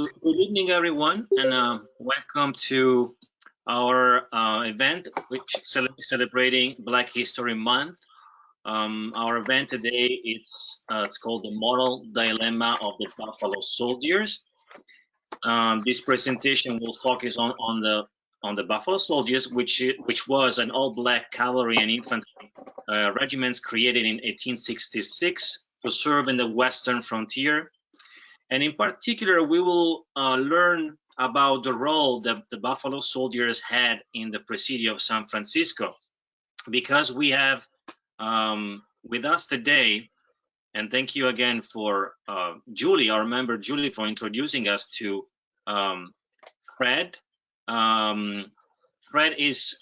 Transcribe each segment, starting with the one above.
Good evening, everyone, and welcome to our event, which celebrating Black History Month. Our event today it's called the Moral Dilemma of the Buffalo Soldiers. This presentation will focus on the Buffalo Soldiers, which was an all-black cavalry and infantry regiments created in 1866 to serve in the western frontier. And in particular, we will learn about the role that the Buffalo Soldiers had in the Presidio of San Francisco, because we have with us today, and thank you again for Julie, our member Julie, for introducing us to Fred. Fred is,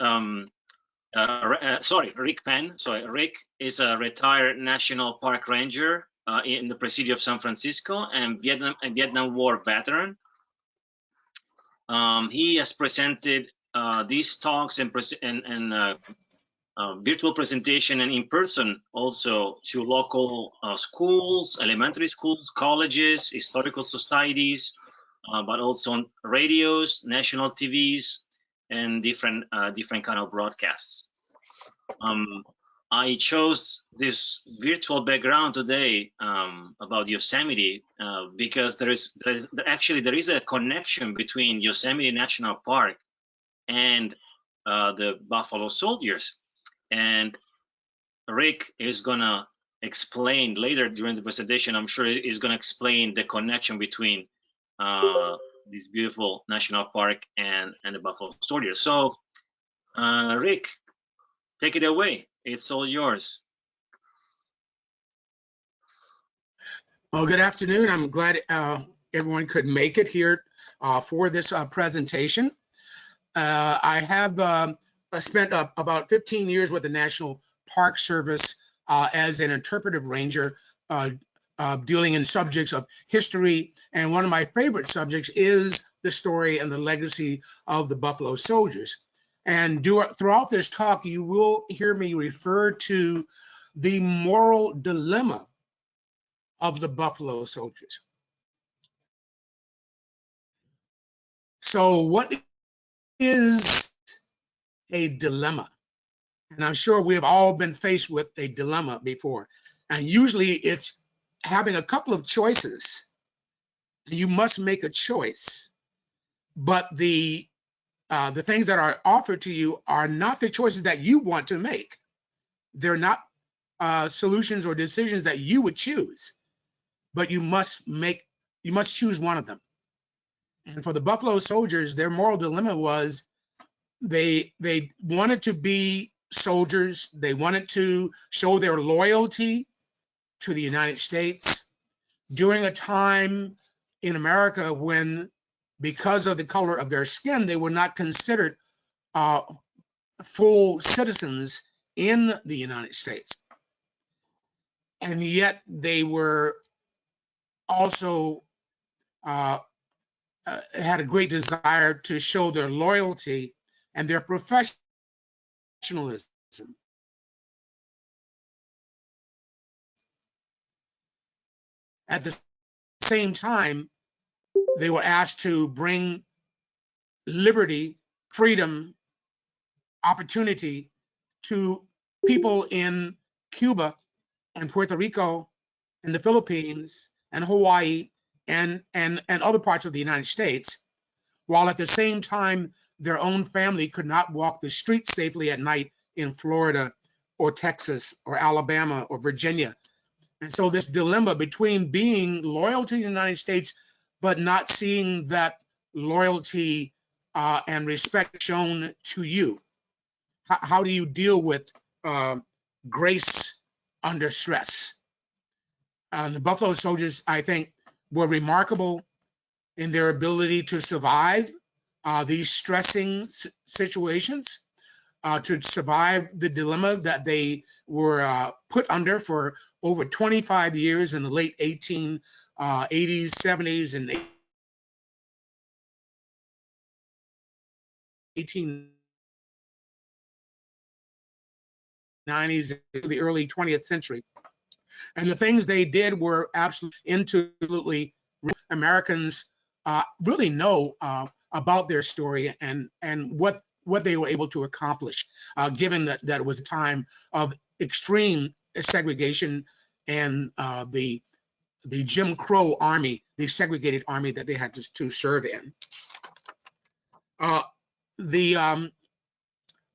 Rick Penn. Rick is a retired National Park Ranger in the Presidio of San Francisco and Vietnam War veteran. He has presented these talks and virtual presentation and in person also to local schools, elementary schools, colleges, historical societies, but also on radios, national TVs, and different kind of broadcasts. I chose this virtual background today about Yosemite because there is a connection between Yosemite National Park and the Buffalo Soldiers, and Rick is gonna explain later during the presentation. I'm sure he's gonna explain the connection between this beautiful national park and the Buffalo Soldiers. So, Rick, take it away. It's all yours. Well, good afternoon. I'm glad everyone could make it here for this presentation. I have spent about 15 years with the National Park Service as an interpretive ranger, dealing in subjects of history. And one of my favorite subjects is the story and the legacy of the Buffalo Soldiers. And throughout this talk, you will hear me refer to the moral dilemma of the Buffalo Soldiers. So what is a dilemma? And I'm sure we have all been faced with a dilemma before. And usually it's having a couple of choices. You must make a choice, but the things that are offered to you are not the choices that you want to make. They're not solutions or decisions that you would choose, but you must choose one of them. And for the Buffalo Soldiers, their moral dilemma was they wanted to be soldiers. They wanted to show their loyalty to the United States during a time in America when, because of the color of their skin, they were not considered full citizens in the United States. And yet they were also had a great desire to show their loyalty and their professionalism. At the same time, they were asked to bring liberty, freedom, opportunity to people in Cuba and Puerto Rico and the Philippines and Hawaii and other parts of the United States, while at the same time their own family could not walk the streets safely at night in Florida or Texas or Alabama or Virginia. And so this dilemma between being loyal to the United States but not seeing that loyalty and respect shown to you. How do you deal with grace under stress? The Buffalo Soldiers, I think, were remarkable in their ability to survive these stressing situations, to survive the dilemma that they were put under for over 25 years in the late 1880s, 70s, and 1890s, the early 20th century. And the things they did were absolutely Americans really know about their story and what they were able to accomplish, given that it was a time of extreme segregation and the Jim Crow army, the segregated army that they had to serve in. The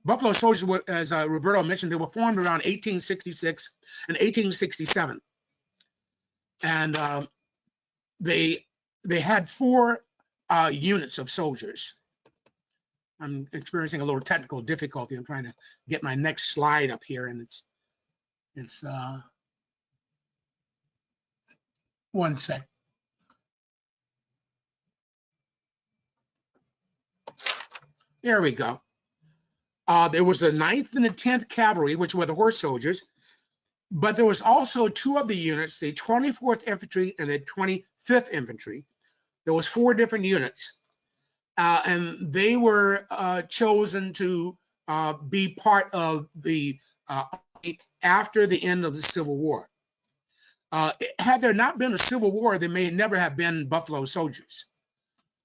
Buffalo Soldiers were, as Roberto mentioned, they were formed around 1866 and 1867, and they had 4 units of soldiers. I'm experiencing a little technical difficulty. I'm trying to get my next slide up here, and it's one sec. There we go. There was the 9th and the 10th Cavalry, which were the horse soldiers, but there was also 2 other units, the 24th Infantry and the 25th Infantry. There was 4 different units, and they were chosen to be part of the after the end of the Civil War. Had there not been a Civil War, there may never have been Buffalo Soldiers.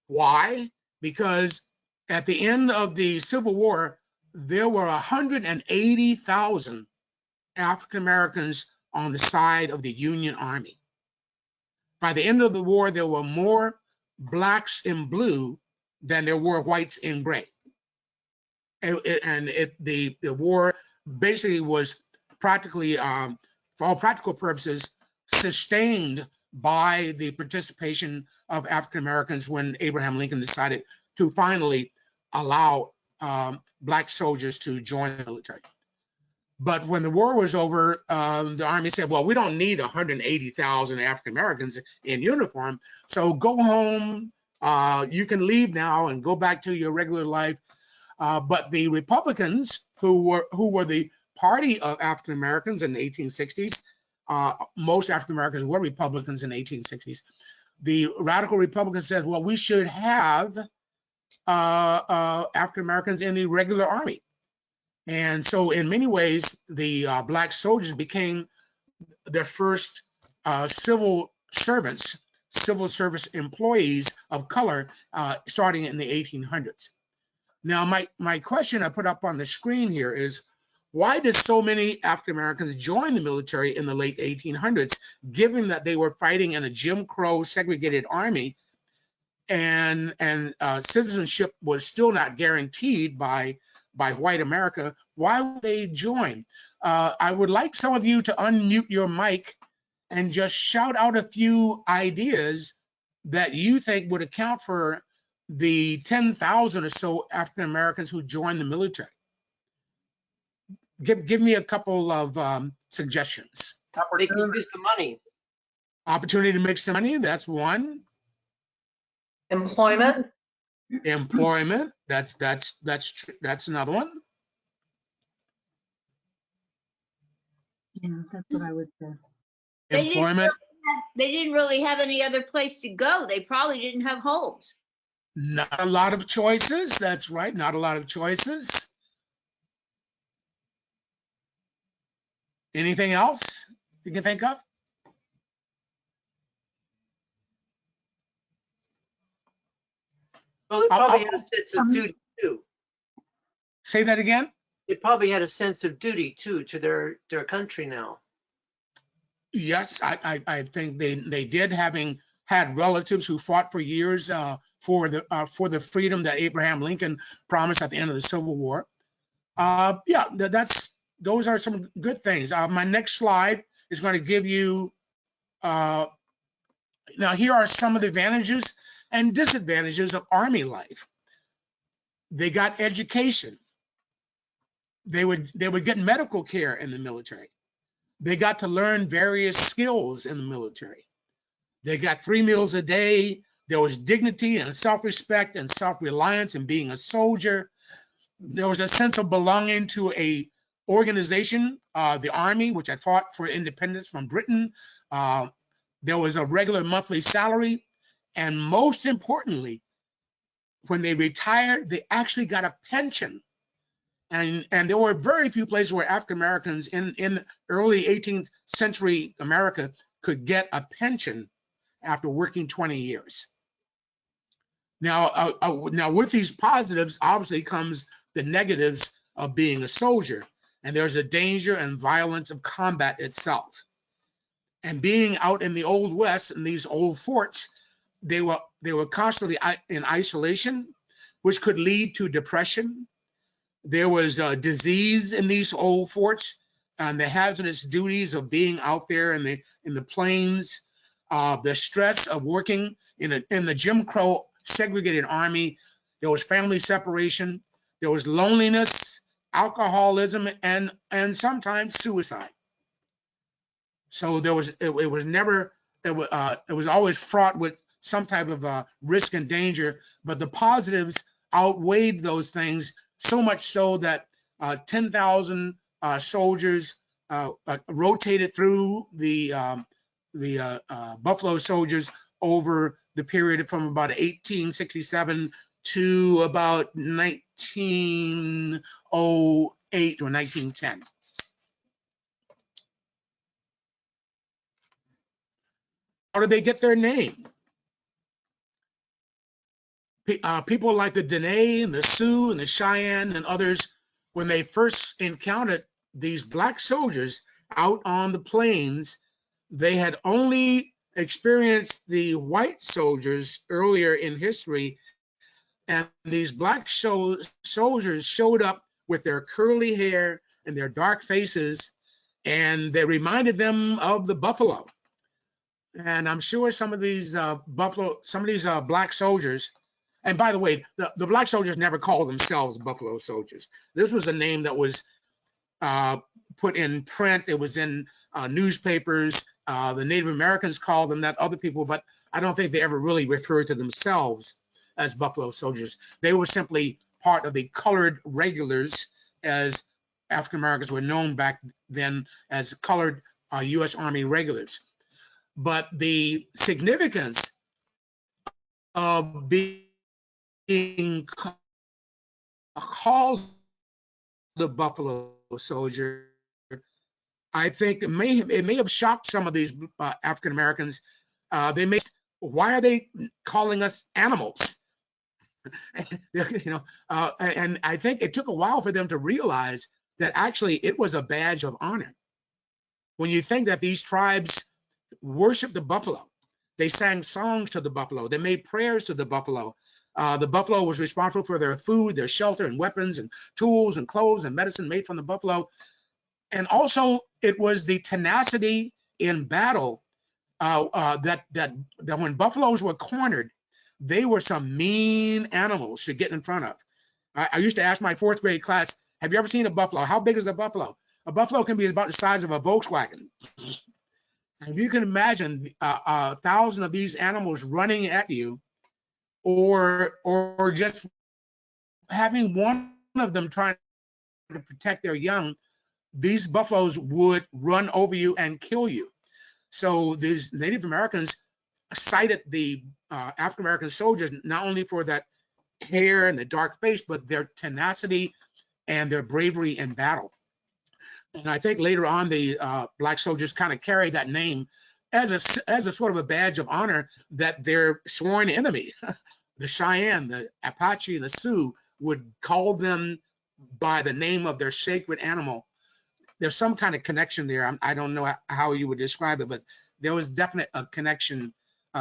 Why? Because at the end of the Civil War, there were 180,000 African Americans on the side of the Union Army. By the end of the war, there were more blacks in blue than there were whites in gray. The war basically was practically, for all practical purposes, sustained by the participation of African Americans when Abraham Lincoln decided to finally allow black soldiers to join the military. But when the war was over, the Army said, well, we don't need 180,000 African Americans in uniform, so go home, you can leave now and go back to your regular life. But the Republicans, who were the party of African Americans in the 1860s, most African Americans were Republicans in the 1860s. The radical Republicans said, well, we should have African Americans in the regular army. And so in many ways, the black soldiers became their first civil servants, civil service employees of color, starting in the 1800s. Now, my question I put up on the screen here is, why did so many African Americans join the military in the late 1800s, given that they were fighting in a Jim Crow segregated army, and citizenship was still not guaranteed by white America? Why would they join? I would like some of you to unmute your mic and just shout out a few ideas that you think would account for the 10,000 or so African Americans who joined the military. Give me a couple of suggestions. Opportunity to make some money. Opportunity to make some money, that's one. Employment. Employment, that's another one. Yeah, that's what I would say. Employment. They didn't really have any other place to go. They probably didn't have homes. Not a lot of choices, that's right, not a lot of choices. Anything else you can think of? Well, they probably had a sense of duty too. Say that again? They probably had a sense of duty too to their country now. Yes, I think they did, having had relatives who fought for years for the freedom that Abraham Lincoln promised at the end of the Civil War. Yeah, those are some good things. My next slide is going to give you, now here are some of the advantages and disadvantages of Army life. They got education. They would get medical care in the military. They got to learn various skills in the military. They got 3 meals a day. There was dignity and self-respect and self-reliance in being a soldier. There was a sense of belonging to a organization, the Army, which had fought for independence from Britain. There was a regular monthly salary. And most importantly, when they retired, they actually got a pension. And there were very few places where African Americans in early 18th century America could get a pension after working 20 years. Now, now with these positives, obviously comes the negatives of being a soldier, and there's a danger and violence of combat itself. And being out in the Old West, in these old forts, they were constantly in isolation, which could lead to depression. There was disease in these old forts, and the hazardous duties of being out there in the plains, the stress of working in the Jim Crow segregated army. There was family separation, there was loneliness, alcoholism, and sometimes suicide. So there was it was always fraught with some type of risk and danger, but the positives outweighed those things, so much so that 10,000 soldiers rotated through the Buffalo Soldiers over the period from about 1867 to about 1908 or 1910. How did they get their name? People like the Dene and the Sioux and the Cheyenne and others, when they first encountered these black soldiers out on the plains, they had only experienced the white soldiers earlier in history, and these black soldiers showed up with their curly hair and their dark faces, and they reminded them of the buffalo. And I'm sure some of these black soldiers, and by the way, the black soldiers never called themselves Buffalo Soldiers. This was a name that was put in print. It was in newspapers. The Native Americans called them that, other people, but I don't think they ever really referred to themselves as Buffalo Soldiers. They were simply part of the colored regulars, as African Americans were known back then as colored U.S. Army regulars. But the significance of being called the Buffalo Soldier, I think it may have shocked some of these African Americans. Why are they calling us animals? And I think it took a while for them to realize that actually it was a badge of honor. When you think that these tribes worshiped the buffalo, they sang songs to the buffalo, they made prayers to the buffalo. The buffalo was responsible for their food, their shelter, and weapons, and tools, and clothes, and medicine made from the buffalo. And also, it was the tenacity in battle that when buffaloes were cornered, they were some mean animals to get in front of. I used to ask my fourth grade class, have you ever seen a buffalo? How big is a buffalo? A buffalo can be about the size of a Volkswagen. And if you can imagine 1,000 of these animals running at you, or just having one of them trying to protect their young, these buffaloes would run over you and kill you. So these Native Americans cited the African American soldiers not only for that hair and the dark face, but their tenacity and their bravery in battle. And I think later on, the black soldiers kind of carried that name as a sort of a badge of honor that their sworn enemy, the Cheyenne, the Apache, and the Sioux, would call them by the name of their sacred animal. There's some kind of connection there. I don't know how you would describe it, but there was definitely a connection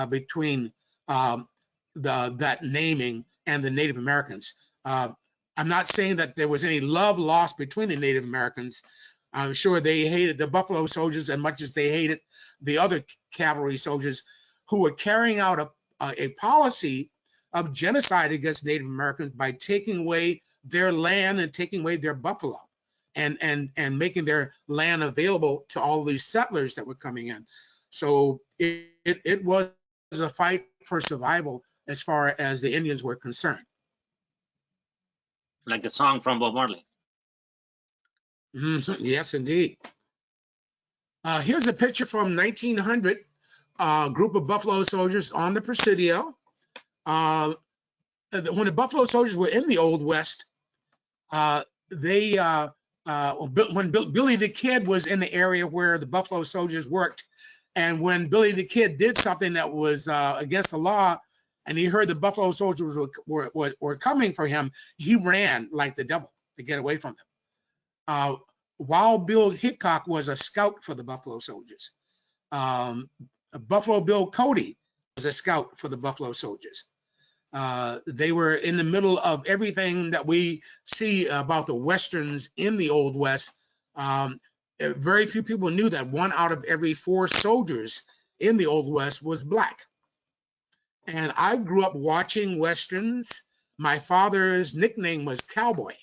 between that naming and the Native Americans. I'm not saying that there was any love lost between the Native Americans. I'm sure they hated the Buffalo Soldiers as much as they hated the other cavalry soldiers who were carrying out a policy of genocide against Native Americans by taking away their land and taking away their buffalo, and making their land available to all these settlers that were coming in. So it was a fight for survival as far as the Indians were concerned. Like the song from Bob Marley. Yes, indeed. Here's a picture from 1900, group of Buffalo Soldiers on the Presidio. When the Buffalo Soldiers were in the Old West, when Billy the Kid was in the area where the Buffalo Soldiers worked, and when Billy the Kid did something that was against the law, and he heard the Buffalo Soldiers were coming for him, he ran like the devil to get away from them. Wild Bill Hickok was a scout for the Buffalo Soldiers. Buffalo Bill Cody was a scout for the Buffalo Soldiers. They were in the middle of everything that we see about the Westerns in the Old West. Very few people knew that 1 out of every 4 soldiers in the Old West was Black. And I grew up watching Westerns. My father's nickname was Cowboy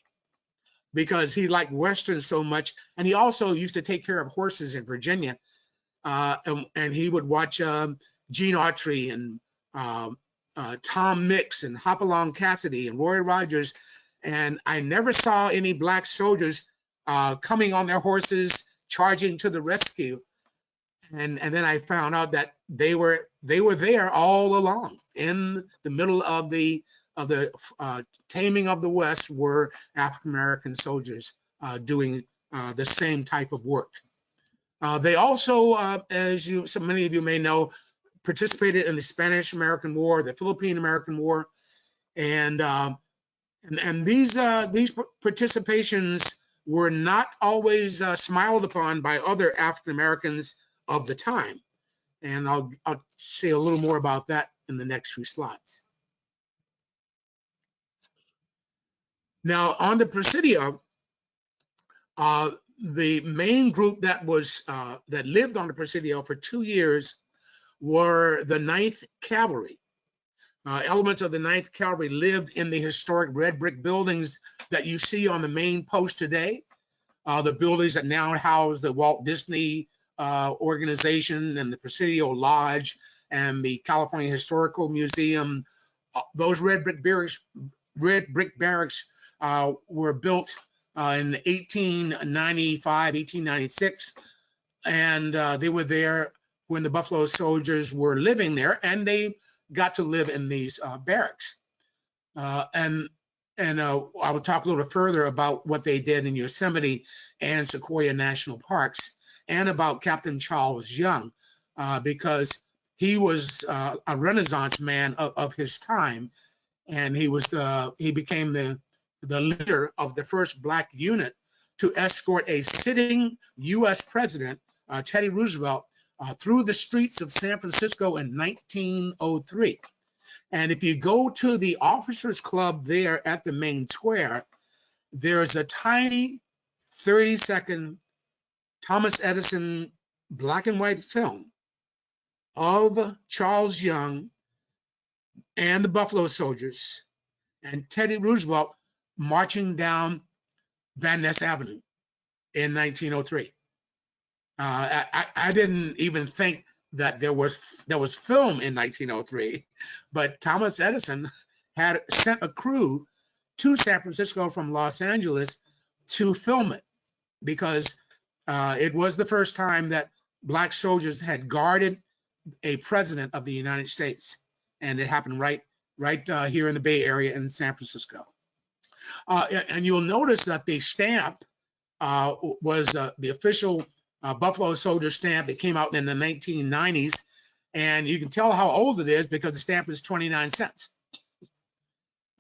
because he liked Westerns so much. And he also used to take care of horses in Virginia. And he would watch Gene Autry and Tom Mix and Hopalong Cassidy and Roy Rogers. And I never saw any Black soldiers coming on their horses, charging to the rescue. And then I found out that they were there all along. In the middle of the taming of the West were African American soldiers doing the same type of work. They also, as so many of you may know, participated in the Spanish American War, the Philippine American War, and these participations were not always smiled upon by other African Americans of the time. And I'll say a little more about that in the next few slides. Now, on the Presidio, the main group that lived on the Presidio for 2 years were the Ninth Cavalry. Elements of the Ninth Cavalry lived in the historic red brick buildings that you see on the main post today. The buildings that now house the Walt Disney organization and the Presidio Lodge and the California Historical Museum. Those red brick barracks were built in 1895, 1896, and they were there when the Buffalo Soldiers were living there, and they got to live in these barracks. And I will talk a little further about what they did in Yosemite and Sequoia National Parks, and about Captain Charles Young, because he was a Renaissance man of his time, and he became the leader of the first Black unit to escort a sitting U.S. president, Teddy Roosevelt, through the streets of San Francisco in 1903. And if you go to the Officers Club there at the main square, there's a tiny 30-second Thomas Edison black and white film of Charles Young and the Buffalo Soldiers and Teddy Roosevelt marching down Van Ness Avenue in 1903. I didn't even think that there was film in 1903, but Thomas Edison had sent a crew to San Francisco from Los Angeles to film it, because it was the first time that Black soldiers had guarded a president of the United States, and it happened right here in the Bay Area in San Francisco. And you'll notice that the stamp was the official Buffalo Soldier stamp that came out in the 1990s, and you can tell how old it is because the stamp is 29 cents.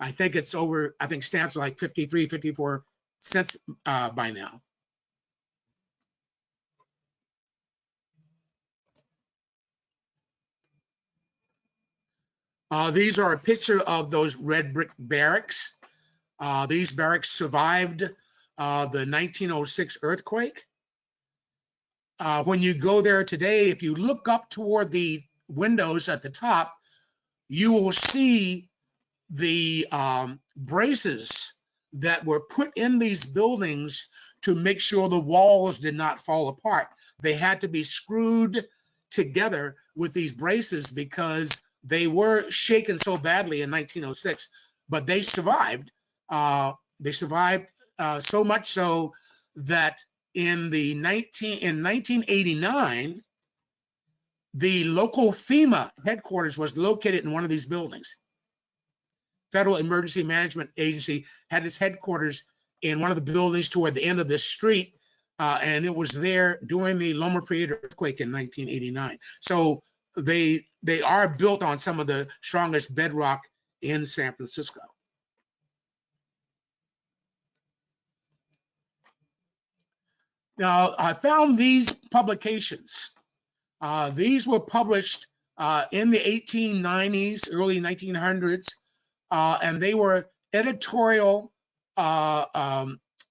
I think stamps are like 53, 54 cents by now. These are a picture of those red brick barracks. These barracks survived the 1906 earthquake. When you go there today, if you look up toward the windows at the top, you will see the braces that were put in these buildings to make sure the walls did not fall apart. They had to be screwed together with these braces because they were shaken so badly in 1906, but they survived. They survived so much so that in 1989, the local FEMA headquarters was located in one of these buildings. Federal Emergency Management Agency had its headquarters in one of the buildings toward the end of this street, and it was there during the Loma Prieta earthquake in 1989. So they are built on some of the strongest bedrock in San Francisco. Now, I found these publications. These were published in the 1890s, early 1900s, and they were editorial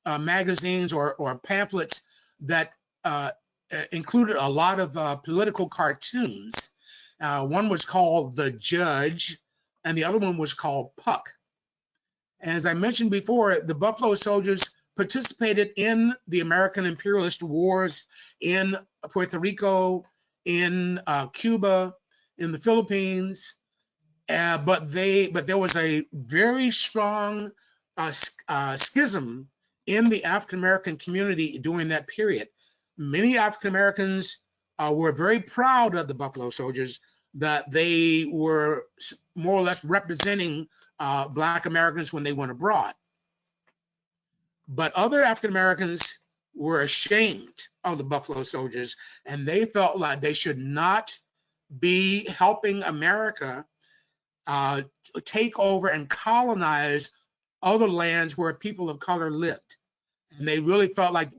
magazines or pamphlets that included a lot of political cartoons. One was called The Judge, and the other one was called Puck. As I mentioned before, the Buffalo Soldiers participated in the American imperialist wars in Puerto Rico, in Cuba, in the Philippines, but there was a very strong schism in the African American community during that period. Many African Americans were very proud of the Buffalo Soldiers, that they were more or less representing Black Americans when they went abroad. But other African Americans were ashamed of the Buffalo Soldiers, and they felt like they should not be helping America take over and colonize other lands where people of color lived. And they really felt like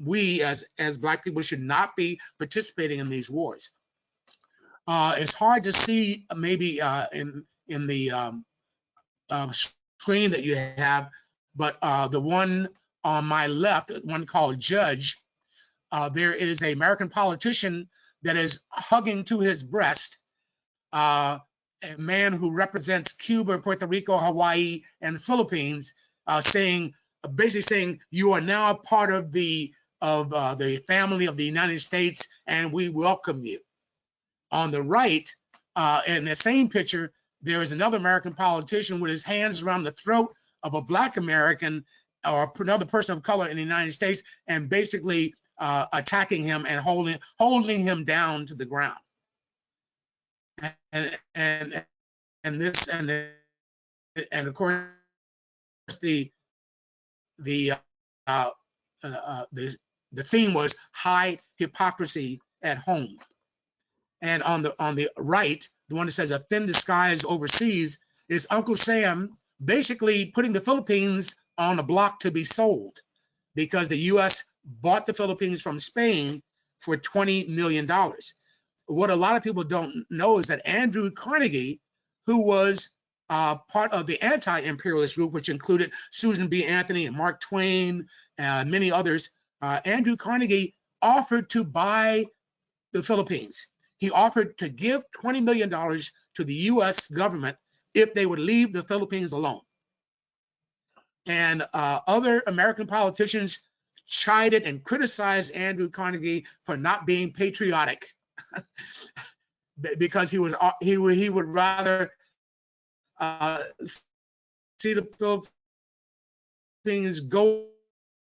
we as Black people should not be participating in these wars. It's hard to see maybe in the screen that you have, but the one on my left, one called Judge, there is an American politician that is hugging to his breast a man who represents Cuba, Puerto Rico, Hawaii, and the Philippines, basically saying, you are now part of the family of the United States, and we welcome you. On the right, in the same picture, there is another American politician with his hands around the throat of a Black American or another person of color in the United States, and basically attacking him and holding him down to the ground. And of course the theme was high hypocrisy at home. And on the right, the one that says a thin disguise overseas, is Uncle Sam basically putting the Philippines on a block to be sold, because the U.S. bought the Philippines from Spain for $20 million. What a lot of people don't know is that Andrew Carnegie, who was part of the anti-imperialist group, which included Susan B. Anthony and Mark Twain and many others, Andrew Carnegie offered to buy the Philippines. He offered to give $20 million to the U.S. government if they would leave the Philippines alone. And other American politicians chided and criticized Andrew Carnegie for not being patriotic, because he would rather see the Philippines go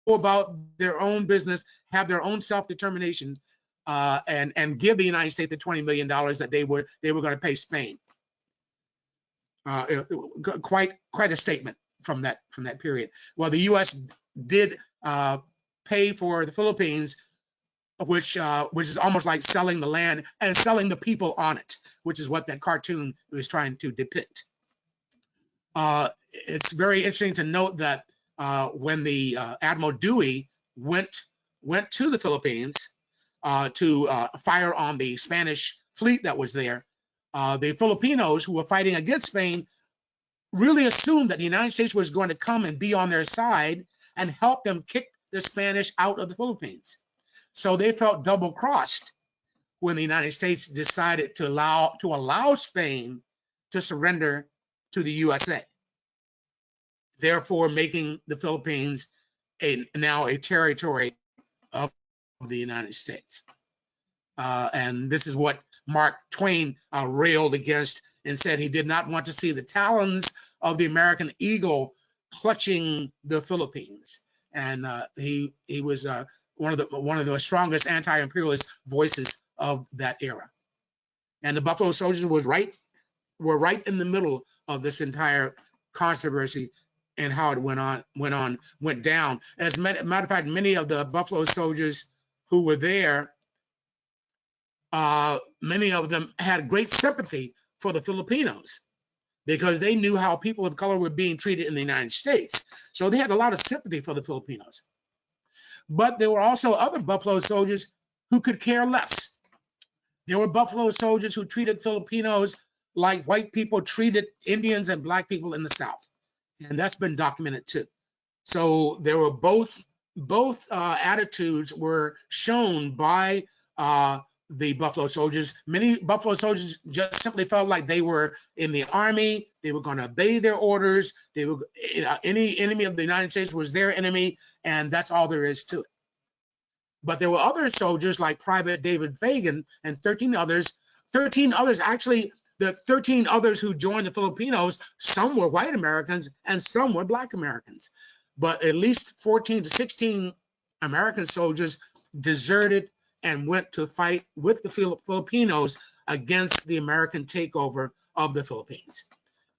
about their own business, have their own self-determination, and give the United States the $20 million that they were going to pay Spain. Quite a statement from that period. Well, the U.S. did pay for the Philippines, which is almost like selling the land and selling the people on it, which is what that cartoon was trying to depict. It's very interesting to note that when the Admiral Dewey went to the Philippines to fire on the Spanish fleet that was there, the Filipinos who were fighting against Spain really assumed that the United States was going to come and be on their side and help them kick the Spanish out of the Philippines. So they felt double-crossed when the United States decided to allow Spain to surrender to the USA, therefore making the Philippines now a territory of the United States. And this is what Mark Twain railed against, and said he did not want to see the talons of the American eagle clutching the Philippines. And he was one of the strongest anti-imperialist voices of that era. And the Buffalo Soldiers were right in the middle of this entire controversy and how it went down. As a matter of fact, many of the Buffalo Soldiers who were there many of them had great sympathy for the Filipinos because they knew how people of color were being treated in the United States. So they had a lot of sympathy for the Filipinos. But there were also other Buffalo soldiers who could care less. There were Buffalo soldiers who treated Filipinos like white people treated Indians and black people in the South. And that's been documented too. So there were both attitudes were shown by the Buffalo soldiers. Many Buffalo soldiers just simply felt like they were in the army. They were going to obey their orders. They were, any enemy of the United States was their enemy, and that's all there is to it. But there were other soldiers like Private David Fagan and 13 others. Actually, the 13 others who joined the Filipinos, some were white Americans and some were black Americans. But at least 14 to 16 American soldiers deserted and went to fight with the Filipinos against the American takeover of the Philippines.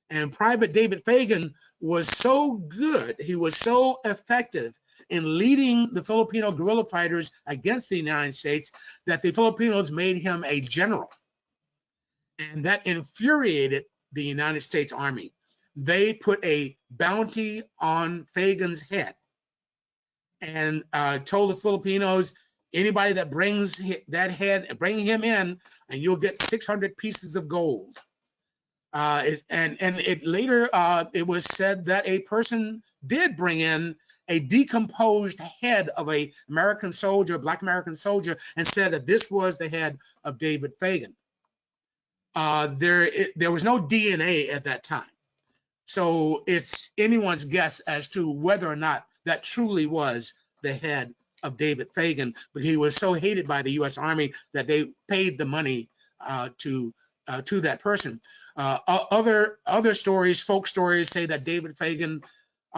And Private David Fagan was so good, he was so effective in leading the Filipino guerrilla fighters against the United States that the Filipinos made him a general. And that infuriated the United States Army. They put a bounty on Fagan's head and told the Filipinos, anybody that brings that head, bring him in, and you'll get 600 pieces of gold. Later it was said that a person did bring in a decomposed head of a American soldier, black American soldier, and said that this was the head of David Fagan. There was no DNA at that time. So it's anyone's guess as to whether or not that truly was the head of David Fagan, but he was so hated by the U.S. Army that they paid the money to that person. Other stories, folk stories, say that David Fagan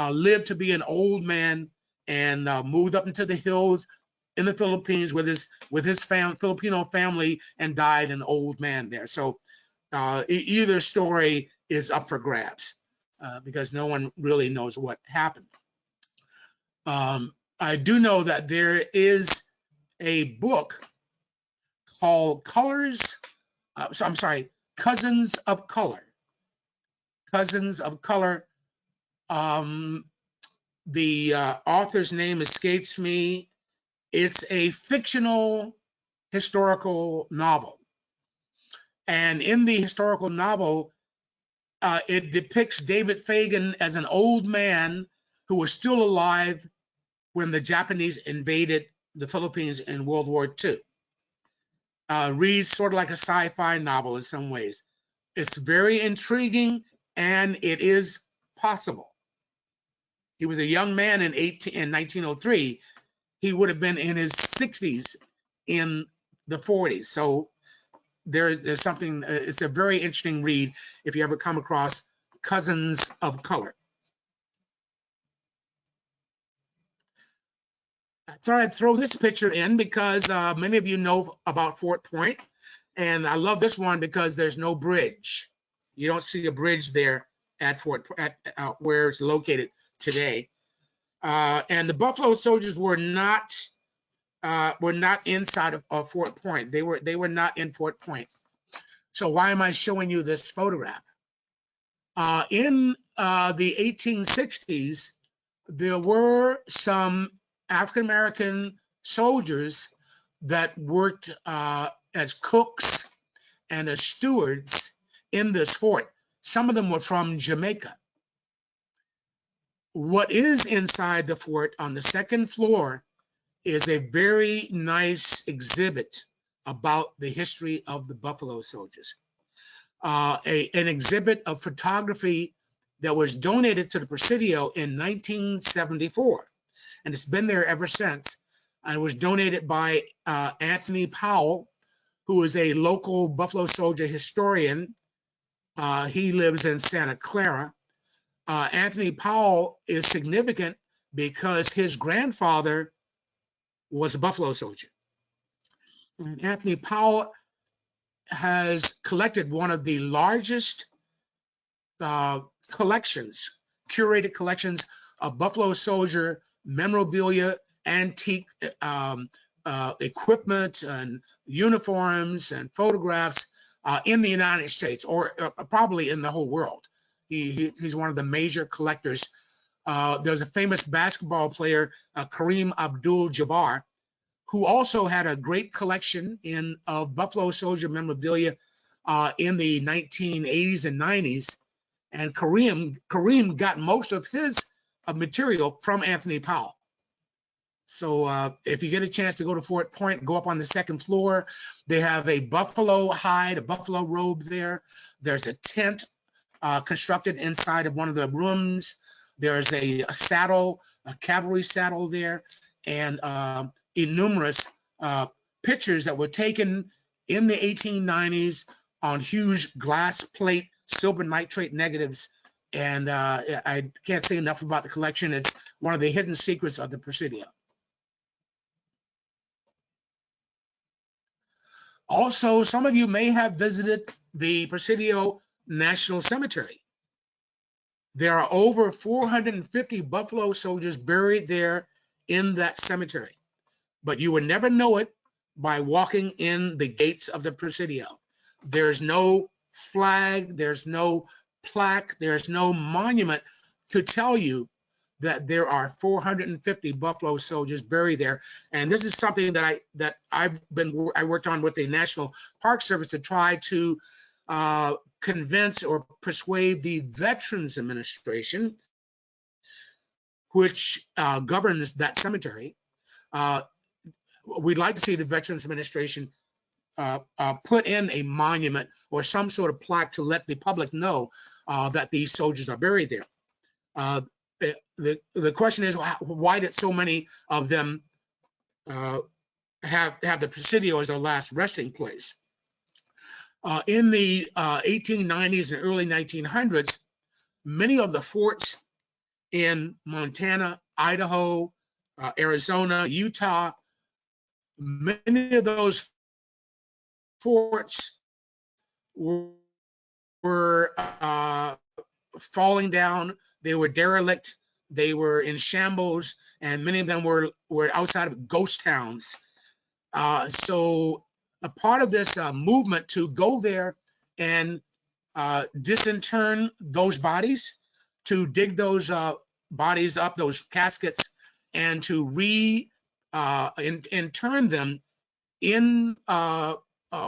lived to be an old man and moved up into the hills in the Philippines with his Filipino family and died an old man there. So either story is up for grabs because no one really knows what happened. I do know that there is a book called Cousins of Color. Cousins of Color. The author's name escapes me. It's a fictional historical novel. And in the historical novel, it depicts David Fagan as an old man who was still alive when the Japanese invaded the Philippines in World War II. Reads sort of like a sci-fi novel in some ways. It's very intriguing and it is possible. He was a young man in 1903. He would have been in his 60s in the 40s. So there's something, it's a very interesting read if you ever come across Cousins of Color. I thought I'd throw this picture in because many of you know about Fort Point. And I love this one because there's no bridge. You don't see a bridge there at where it's located today. And the Buffalo soldiers were not inside of Fort Point. They were not in Fort Point. So why am I showing you this photograph? In the 1860s, there were some African-American soldiers that worked as cooks and as stewards in this fort. Some of them were from Jamaica. What is inside the fort on the second floor is a very nice exhibit about the history of the Buffalo soldiers. An exhibit of photography that was donated to the Presidio in 1974. And it's been there ever since. And it was donated by Anthony Powell, who is a local Buffalo Soldier historian. He lives in Santa Clara. Anthony Powell is significant because his grandfather was a Buffalo Soldier. And Anthony Powell has collected one of the largest collections, curated collections of Buffalo Soldier memorabilia, antique equipment and uniforms and photographs in the United States, or probably in the whole world. He's one of the major collectors. There's a famous basketball player, Kareem Abdul-Jabbar, who also had a great collection of Buffalo Soldier memorabilia in the 1980s and 90s. And Kareem got most of his material from Anthony Powell. So if you get a chance to go to Fort Point, go up on the second floor. They have a buffalo hide, a buffalo robe there. There's a tent constructed inside of one of the rooms. There's a saddle, a cavalry saddle there, and innumerous pictures that were taken in the 1890s on huge glass plate silver nitrate negatives. And I can't say enough about the collection. It's one of the hidden secrets of the Presidio. Also, some of you may have visited the Presidio National Cemetery. There are over 450 Buffalo soldiers buried there in that cemetery, but you would never know it by walking in the gates of the Presidio. There's no flag, there's no plaque, there's no monument to tell you that there are 450 Buffalo soldiers buried there. And this is something that I worked on with the National Park Service to try to convince or persuade the Veterans Administration, which governs that cemetery. We'd like to see the Veterans Administration put in a monument or some sort of plaque to let the public know that these soldiers are buried there. The question is, why did so many of them have the Presidio as their last resting place? In the 1890s and early 1900s, many of the forts in Montana, Idaho, Arizona, Utah, many of those forts were falling down. They were derelict. They were in shambles, and many of them were outside of ghost towns. So a part of this movement to go there and disinter those bodies, to dig those bodies up, those caskets, and to intern them in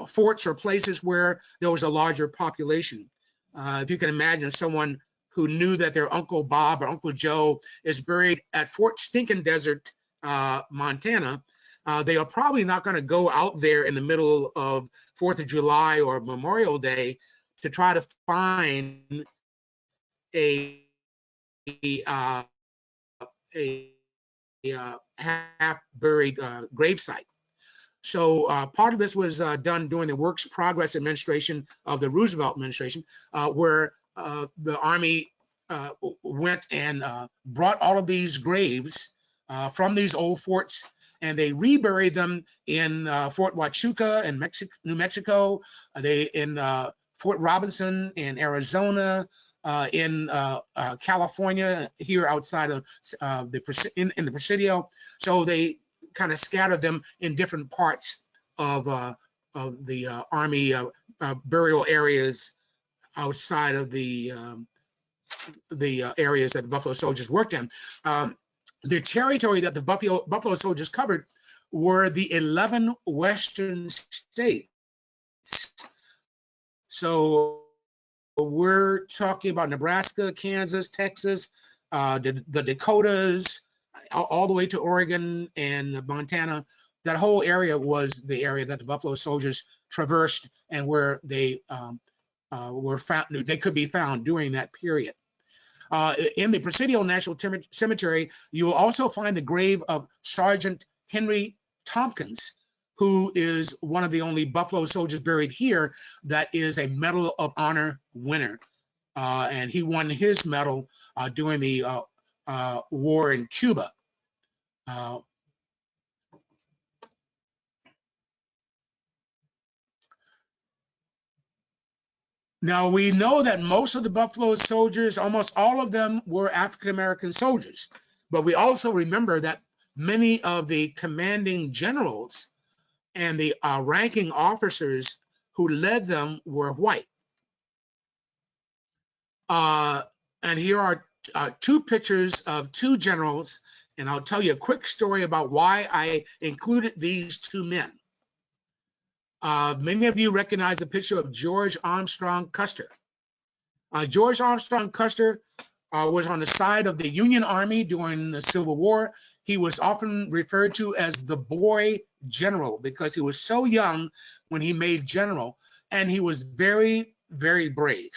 forts or places where there was a larger population. If you can imagine someone who knew that their Uncle Bob or Uncle Joe is buried at Fort Stinking Desert, Montana, they are probably not going to go out there in the middle of 4th of July or Memorial Day to try to find a half-buried gravesite. So part of this was done during the Works Progress Administration of the Roosevelt administration, where the Army went and brought all of these graves from these old forts, and they reburied them in Fort Huachuca in New Mexico, in Fort Robinson in Arizona, in California, here outside of in the Presidio. So they kind of scattered them in different parts of the Army burial areas outside of the areas that the Buffalo soldiers worked in. The territory that the Buffalo soldiers covered were the 11 western states. So we're talking about Nebraska, Kansas, Texas, the Dakotas, all the way to Oregon and Montana. That whole area was the area that the Buffalo soldiers traversed, and where they were found. They could be found during that period. In the Presidio National Cemetery, you will also find the grave of Sergeant Henry Tompkins, who is one of the only Buffalo soldiers buried here that is a Medal of Honor winner. And he won his medal during the war in Cuba. Now, we know that most of the Buffalo soldiers, almost all of them, were African-American soldiers. But we also remember that many of the commanding generals and the ranking officers who led them were white. And here are two pictures of two generals, and I'll tell you a quick story about why I included these two men. Many of you recognize the picture of George Armstrong Custer. George Armstrong Custer was on the side of the Union Army during the Civil War. He was often referred to as the boy general because he was so young when he made general, and he was very, very brave.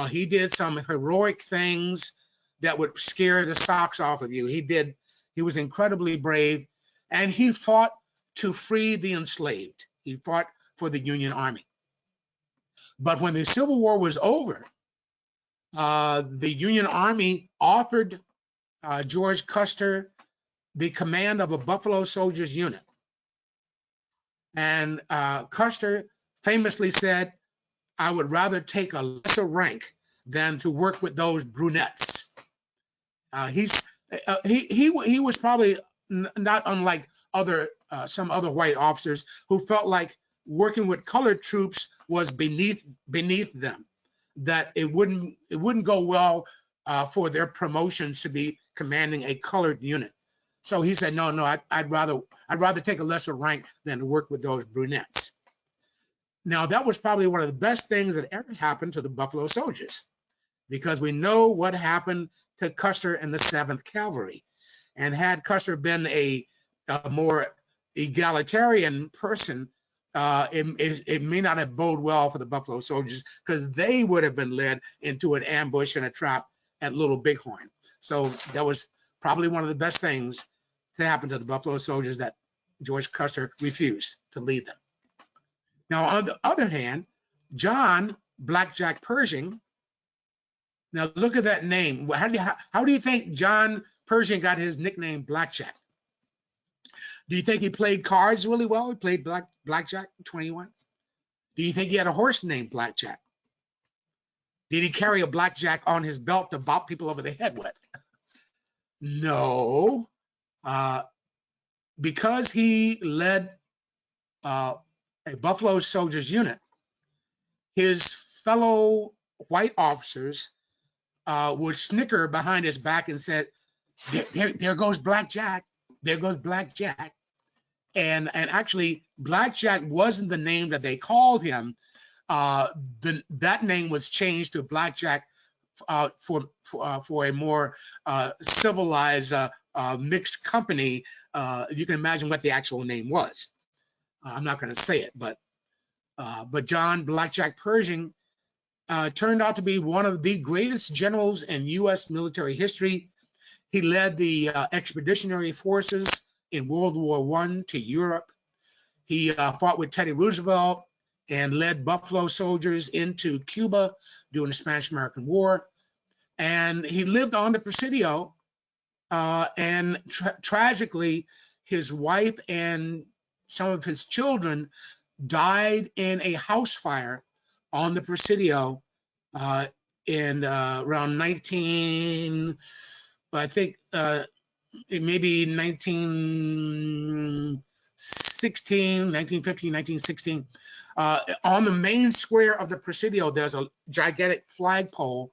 He did some heroic things that would scare the socks off of you. He was incredibly brave, and he fought to free the enslaved. He fought for the Union Army. But when the Civil War was over, the Union Army offered George Custer the command of a Buffalo Soldiers unit. And Custer famously said, "I would rather take a lesser rank than to work with those brunettes." He was probably not unlike some other white officers who felt like working with colored troops was beneath them, that it wouldn't go well for their promotions to be commanding a colored unit. So he said, no, I'd rather take a lesser rank than to work with those brunettes. Now, that was probably one of the best things that ever happened to the Buffalo Soldiers, because we know what happened to Custer and the 7th Cavalry. And had Custer been a more egalitarian person, it may not have boded well for the Buffalo Soldiers, because they would have been led into an ambush and a trap at Little Bighorn. So that was probably one of the best things to happen to the Buffalo Soldiers, that George Custer refused to lead them. Now, on the other hand, John Blackjack Pershing, now look at that name. How do you think John Pershing got his nickname Blackjack? Do you think he played cards really well? He played Blackjack 21? Do you think he had a horse named Blackjack? Did he carry a blackjack on his belt to bop people over the head with? No. Because he led a Buffalo Soldiers unit, his fellow white officers would snicker behind his back and said, there goes Blackjack. There goes Blackjack. And actually, Blackjack wasn't the name that they called him. That name was changed to Blackjack for a more civilized mixed company. You can imagine what the actual name was. I'm not going to say it, but John Blackjack Pershing turned out to be one of the greatest generals in U.S. military history. He led the expeditionary forces in World War I to Europe. He fought with Teddy Roosevelt and led Buffalo Soldiers into Cuba during the Spanish-American War. And he lived on the Presidio, and tragically, his wife and some of his children died in a house fire on the Presidio in around 1915, 1916. On the main square of the Presidio, there's a gigantic flagpole.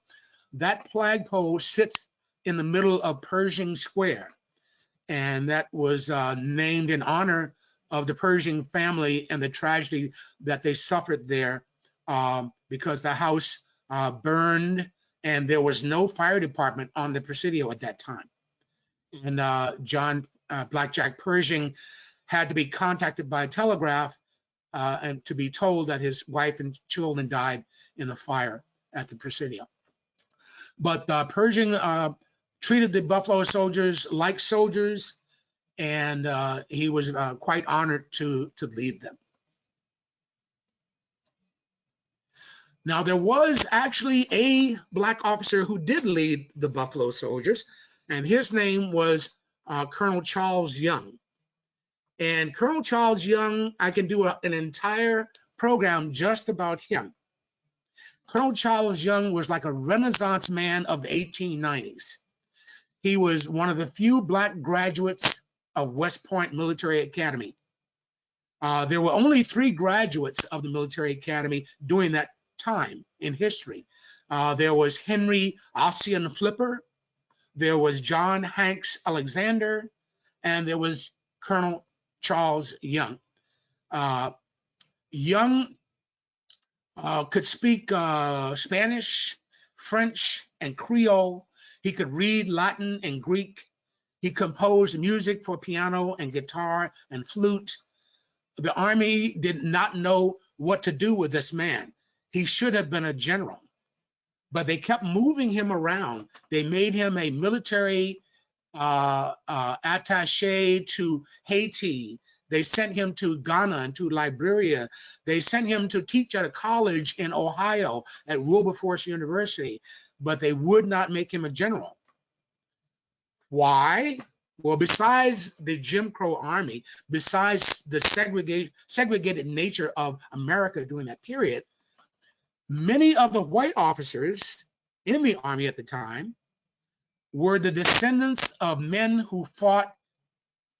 That flagpole sits in the middle of Pershing Square, and that was named in honor of the Pershing family and the tragedy that they suffered there, because the house burned and there was no fire department on the Presidio at that time. And John Blackjack Pershing had to be contacted by telegraph and to be told that his wife and children died in a fire at the Presidio. But Pershing treated the Buffalo Soldiers like soldiers, and he was quite honored to lead them. Now, there was actually a black officer who did lead the Buffalo Soldiers, and his name was Colonel Charles Young. And Colonel Charles Young, I can do an entire program just about him. Colonel Charles Young was like a Renaissance man of the 1890s. He was one of the few black graduates of West Point Military Academy. There were only 3 graduates of the military academy during that time in history. There was Henry Ossian Flipper, there was John Hanks Alexander, and there was Colonel Charles Young. Young could speak Spanish, French, and Creole. He could read Latin and Greek. He composed music for piano and guitar and flute. The Army did not know what to do with this man. He should have been a general, but they kept moving him around. They made him a military attaché to Haiti. They sent him to Ghana and to Liberia. They sent him to teach at a college in Ohio at Wilberforce University, but they would not make him a general. Why? Well, besides the Jim Crow Army, besides the segregated nature of America during that period, many of the white officers in the Army at the time were the descendants of men who fought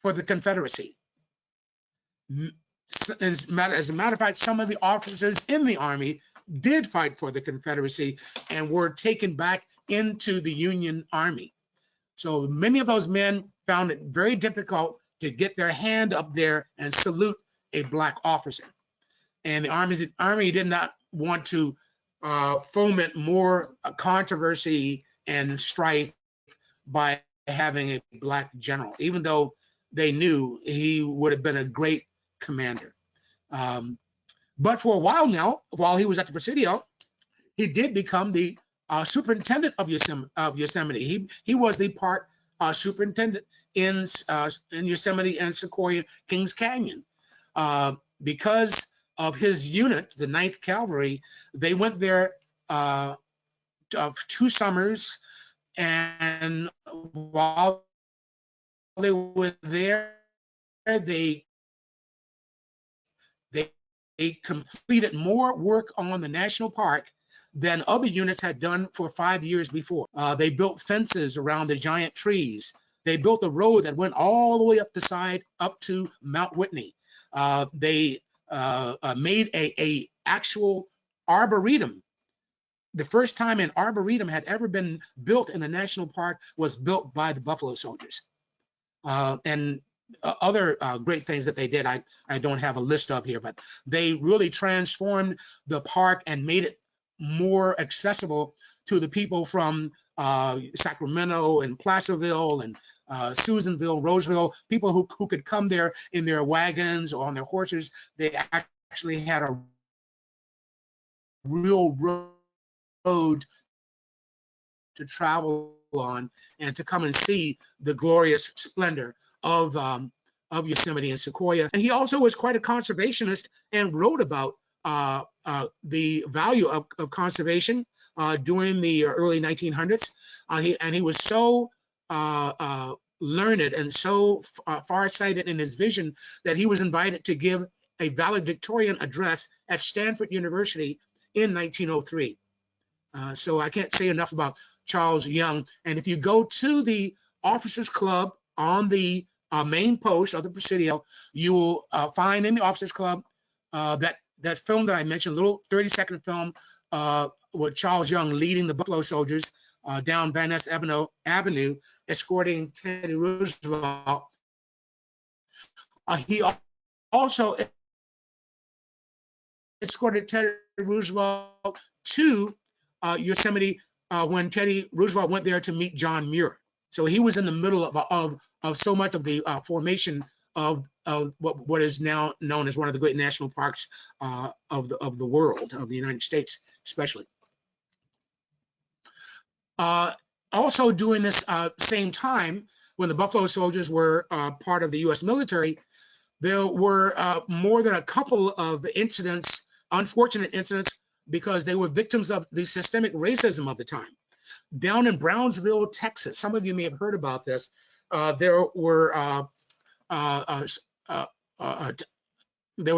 for the Confederacy. As a matter of fact, some of the officers in the Army did fight for the Confederacy and were taken back into the Union Army. So many of those men found it very difficult to get their hand up there and salute a Black officer. And the Army did not want to foment more controversy and strife by having a Black general, even though they knew he would have been a great commander. But for a while now, while he was at the Presidio, he did become the superintendent of Yosemite. He was the park superintendent in Yosemite and Sequoia Kings Canyon. Because of his unit, the Ninth Cavalry, they went there 2 summers, and while they were there, they completed more work on the national park than other units had done for 5 years before. They built fences around the giant trees. They built a road that went all the way up the side up to Mount Whitney. They made a actual arboretum. The first time an arboretum had ever been built in a national park was built by the Buffalo Soldiers. And other great things that they did, I don't have a list of here, but they really transformed the park and made it more accessible to the people from Sacramento and Placerville and Susanville, Roseville, people who could come there in their wagons or on their horses. They actually had a real road to travel on and to come and see the glorious splendor of Yosemite and Sequoia. And he also was quite a conservationist and wrote about the value of conservation during the early 1900s. And he was so learned and so farsighted in his vision that he was invited to give a valedictorian address at Stanford University in 1903. So I can't say enough about Charles Young. And if you go to the Officers Club on the main post of the Presidio, you will find in the Officers Club that film that I mentioned, a little 30-second film with Charles Young leading the Buffalo Soldiers down Van Ness Avenue, escorting Teddy Roosevelt. He also escorted Teddy Roosevelt to Yosemite when Teddy Roosevelt went there to meet John Muir. So he was in the middle of so much of the formation of what is now known as one of the great national parks of the world, of the United States, especially. Also during this same time, when the Buffalo Soldiers were part of the U.S. military, there were more than a couple of incidents, unfortunate incidents, because they were victims of the systemic racism of the time. Down in Brownsville, Texas, some of you may have heard about this, there was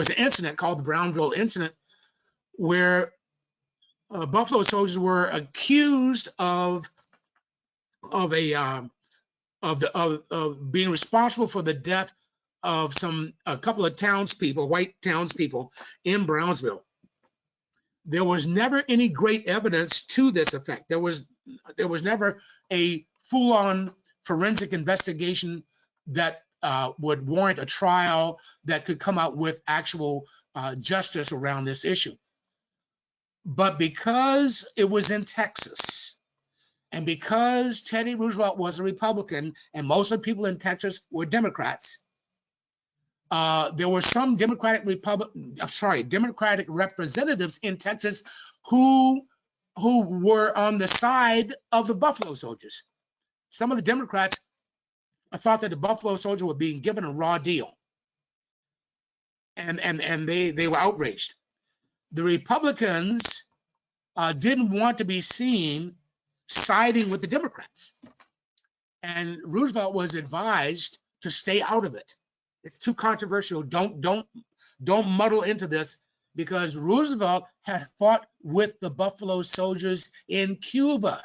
an incident called the Brownville Incident where Buffalo Soldiers were accused of of being responsible for the death of a couple of townspeople, white townspeople in Brownsville. There was never any great evidence to this effect. There was never a full-on forensic investigation that would warrant a trial that could come out with actual justice around this issue. But because it was in Texas, and because Teddy Roosevelt was a Republican and most of the people in Texas were Democrats, there were some Democratic representatives in Texas who were on the side of the Buffalo Soldiers. Some of the Democrats thought that the Buffalo Soldiers were being given a raw deal, and they were outraged. The Republicans didn't want to be seen siding with the Democrats, and Roosevelt was advised to stay out of it. It's too controversial. Don't muddle into this, because Roosevelt had fought with the Buffalo Soldiers in Cuba,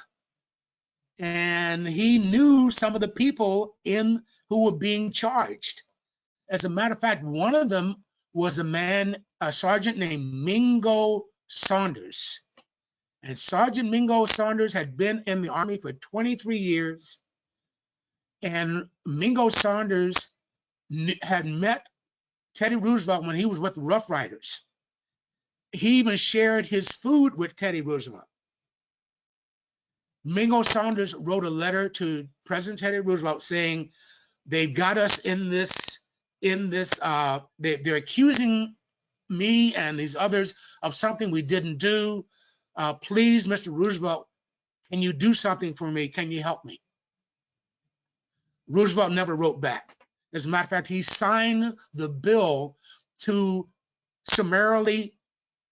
and he knew some of the people who were being charged. As a matter of fact, one of them was a sergeant named Mingo Saunders. And Sergeant Mingo Saunders had been in the Army for 23 years. And Mingo Saunders had met Teddy Roosevelt when he was with the Rough Riders. He even shared his food with Teddy Roosevelt. Mingo Saunders wrote a letter to President Teddy Roosevelt saying, they've got us in this, they're accusing me and these others of something we didn't do. Please, Mr. Roosevelt, can you do something for me? Can you help me? Roosevelt never wrote back. As a matter of fact, he signed the bill to summarily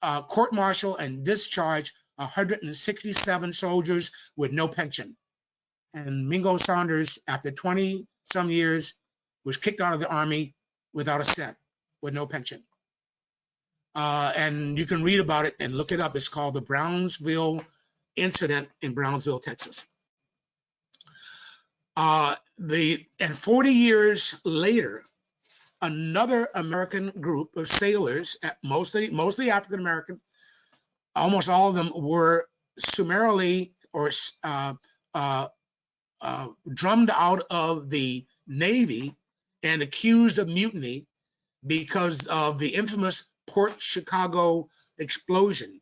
court-martial and discharge 167 soldiers with no pension. And Mingo Saunders, after 20-some years, was kicked out of the Army without a cent, with no pension. And you can read about it and look it up. It's called the Brownville Incident in Brownsville, Texas. And 40 years later, another American group of sailors, mostly African American, almost all of them were summarily or drummed out of the Navy and accused of mutiny because of the infamous Port Chicago explosion.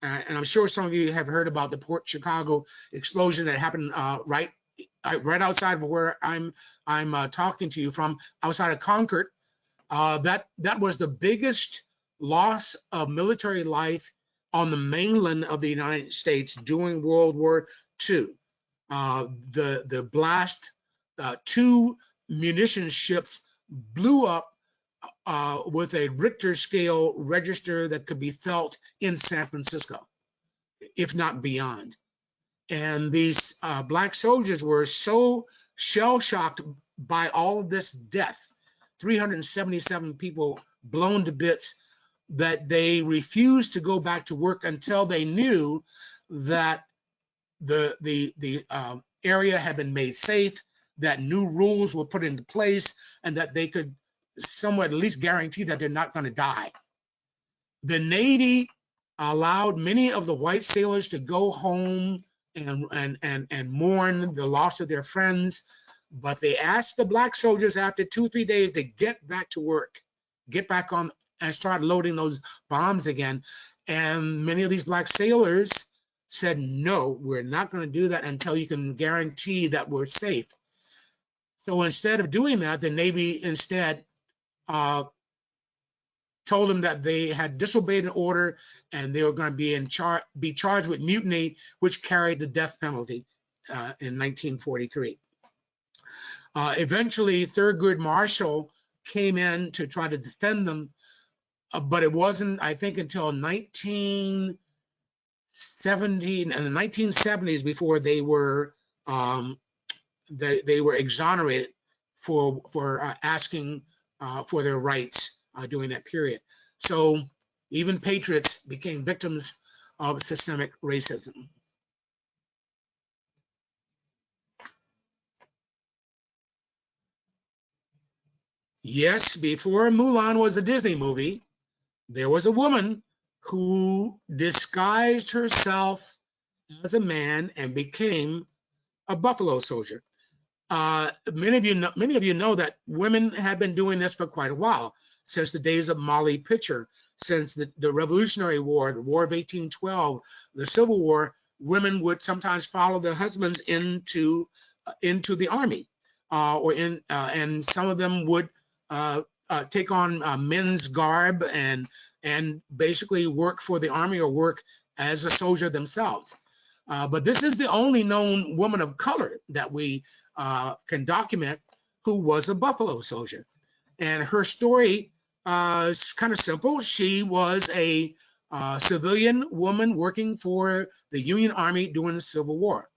And I'm sure some of you have heard about the Port Chicago explosion that happened right outside of where I'm talking to you from, outside of Concord. That was the biggest loss of military life on the mainland of the United States during World War II. The blast, 2 munition ships blew up with a Richter scale register that could be felt in San Francisco, if not beyond. And these black soldiers were so shell-shocked by all of this death, 377 people blown to bits, that they refused to go back to work until they knew that the area had been made safe, that new rules were put into place, and that they could somewhat at least guarantee that they're not going to die. The Navy allowed many of the white sailors to go home and mourn the loss of their friends, but they asked the black soldiers after 2 or 3 days to get back to work, get back on and start loading those bombs again. And many of these black sailors said, no, we're not going to do that until you can guarantee that we're safe. So instead of doing that, the Navy instead told them that they had disobeyed an order and they were going to be charged with mutiny, which carried the death penalty in 1943. Eventually, Thurgood Marshall came in to try to defend them, but it wasn't, I think, until 1970 and the 1970s before they were exonerated for asking for their rights during that period. So even patriots became victims of systemic racism. Yes, before Mulan was a Disney movie, there was a woman who disguised herself as a man and became a buffalo soldier. Many of you know that women have been doing this for quite a while, since the days of Molly Pitcher, since the Revolutionary War, the War of 1812, the Civil War. Women would sometimes follow their husbands into the army, and some of them would take on men's garb and basically work for the army or work as a soldier themselves. But this is the only known woman of color that we can document who was a buffalo soldier. And her story is kind of simple. She was a civilian woman working for the Union Army during the Civil War.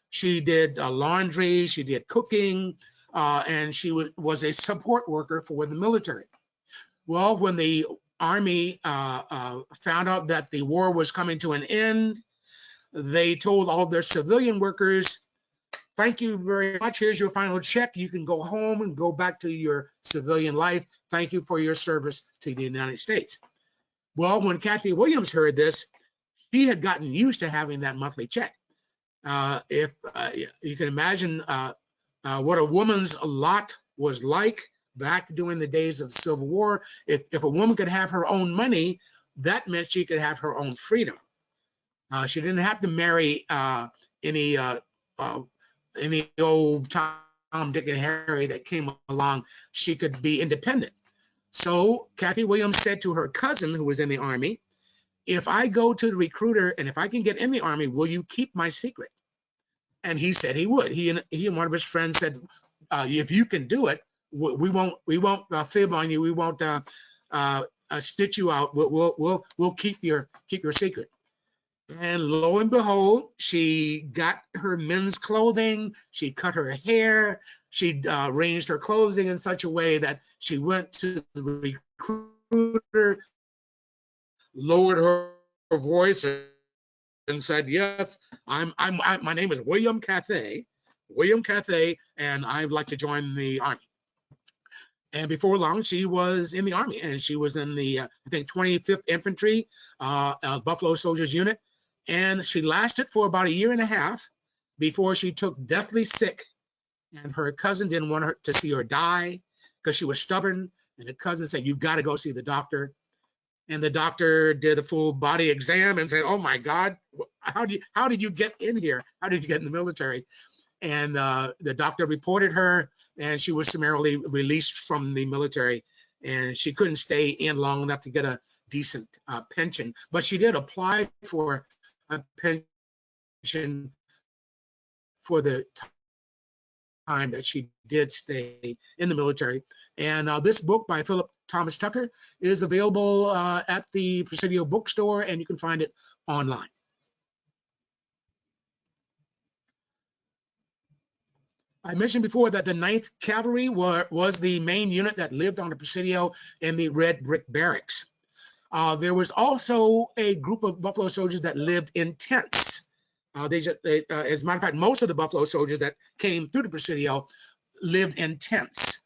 She did laundry, she did cooking, and she was a support worker for the military. Well, when the Army found out that the war was coming to an end, they told all of their civilian workers, thank you very much. Here's your final check. You can go home and go back to your civilian life. Thank you for your service to the United States. Well, when Kathy Williams heard this, she had gotten used to having that monthly check. If you can imagine what a woman's lot was like back during the days of the Civil War, if a woman could have her own money, that meant she could have her own freedom. She didn't have to marry any old Tom, Dick, and Harry that came along. She could be independent. So Kathy Williams said to her cousin, who was in the Army, if I go to the recruiter and if I can get in the Army, will you keep my secret? And he said he would. He and one of his friends said, if you can do it, we won't fib on you. We won't stitch you out. We'll keep your secret. And lo and behold, she got her men's clothing. She cut her hair. She arranged her clothing in such a way that she went to the recruiter, lowered her voice, and said, "Yes, my name is William Cathay, and I'd like to join the Army." And before long, she was in the Army, and she was in the I think 25th Infantry Buffalo Soldiers Unit. And she lasted for about 1.5 years before she took deathly sick. And her cousin didn't want her to see her die because she was stubborn. And the cousin said, "You've got to go see the doctor." And the doctor did a full body exam and said, "Oh my God, how did you get in here? How did you get in the military?" And the doctor reported her, and she was summarily released from the military. And she couldn't stay in long enough to get a decent pension. But she did apply for a pension for the time that she did stay in the military. And this book by Philip Thomas Tucker is available at the Presidio bookstore, and you can find it online. I mentioned before that the Ninth Cavalry was the main unit that lived on the Presidio in the red brick barracks. There was also a group of Buffalo soldiers that lived in tents. As a matter of fact, most of the Buffalo soldiers that came through the Presidio lived in tents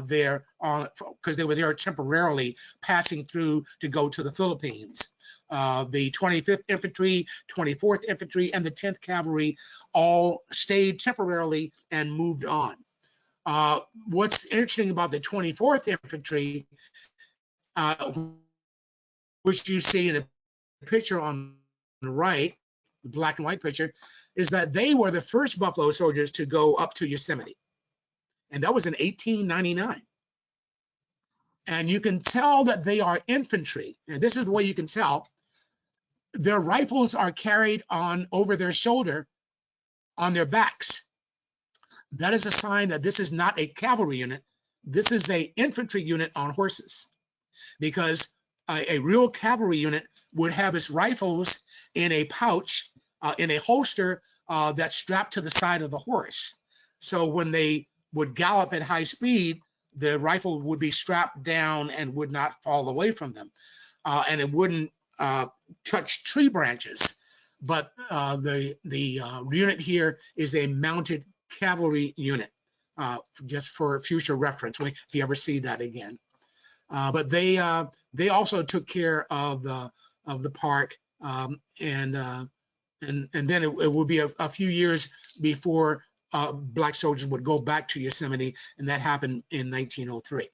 there because they were there temporarily, passing through to go to the Philippines. The 25th Infantry, 24th Infantry, and the 10th Cavalry all stayed temporarily and moved on. What's interesting about the 24th Infantry, which you see in a picture on the right, the black and white picture, is that they were the first Buffalo soldiers to go up to Yosemite. And that was in 1899. And you can tell that they are infantry. And this is the way you can tell. Their rifles are carried on over their shoulder on their backs. That is a sign that this is not a cavalry unit. This is an infantry unit on horses, because a real cavalry unit would have its rifles in a pouch, in a holster that's strapped to the side of the horse. So when they would gallop at high speed, the rifle would be strapped down and would not fall away from them. And it wouldn't touch tree branches. But the unit here is a mounted cavalry unit. just for future reference if you ever see that again. But they also took care of the park, and then it would be a few years before Black soldiers would go back to Yosemite, and that happened in 1903.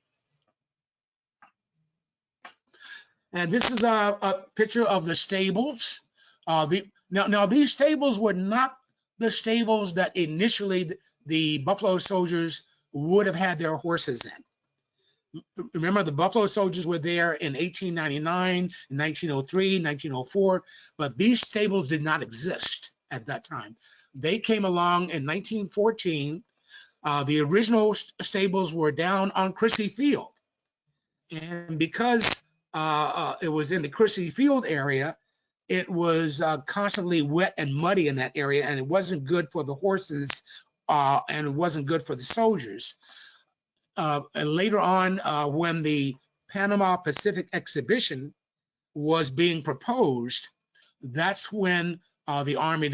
And this is a picture of the stables. Now these stables were not the stables that initially the Buffalo Soldiers would have had their horses in. Remember, the Buffalo Soldiers were there in 1899, 1903, 1904, but these stables did not exist at that time. They came along in 1914. The original stables were down on Crissy Field. And because it was in the Crissy Field area, it was constantly wet and muddy in that area, and it wasn't good for the horses, and it wasn't good for the soldiers. And later on, when the Panama Pacific Exhibition was being proposed, that's when the Army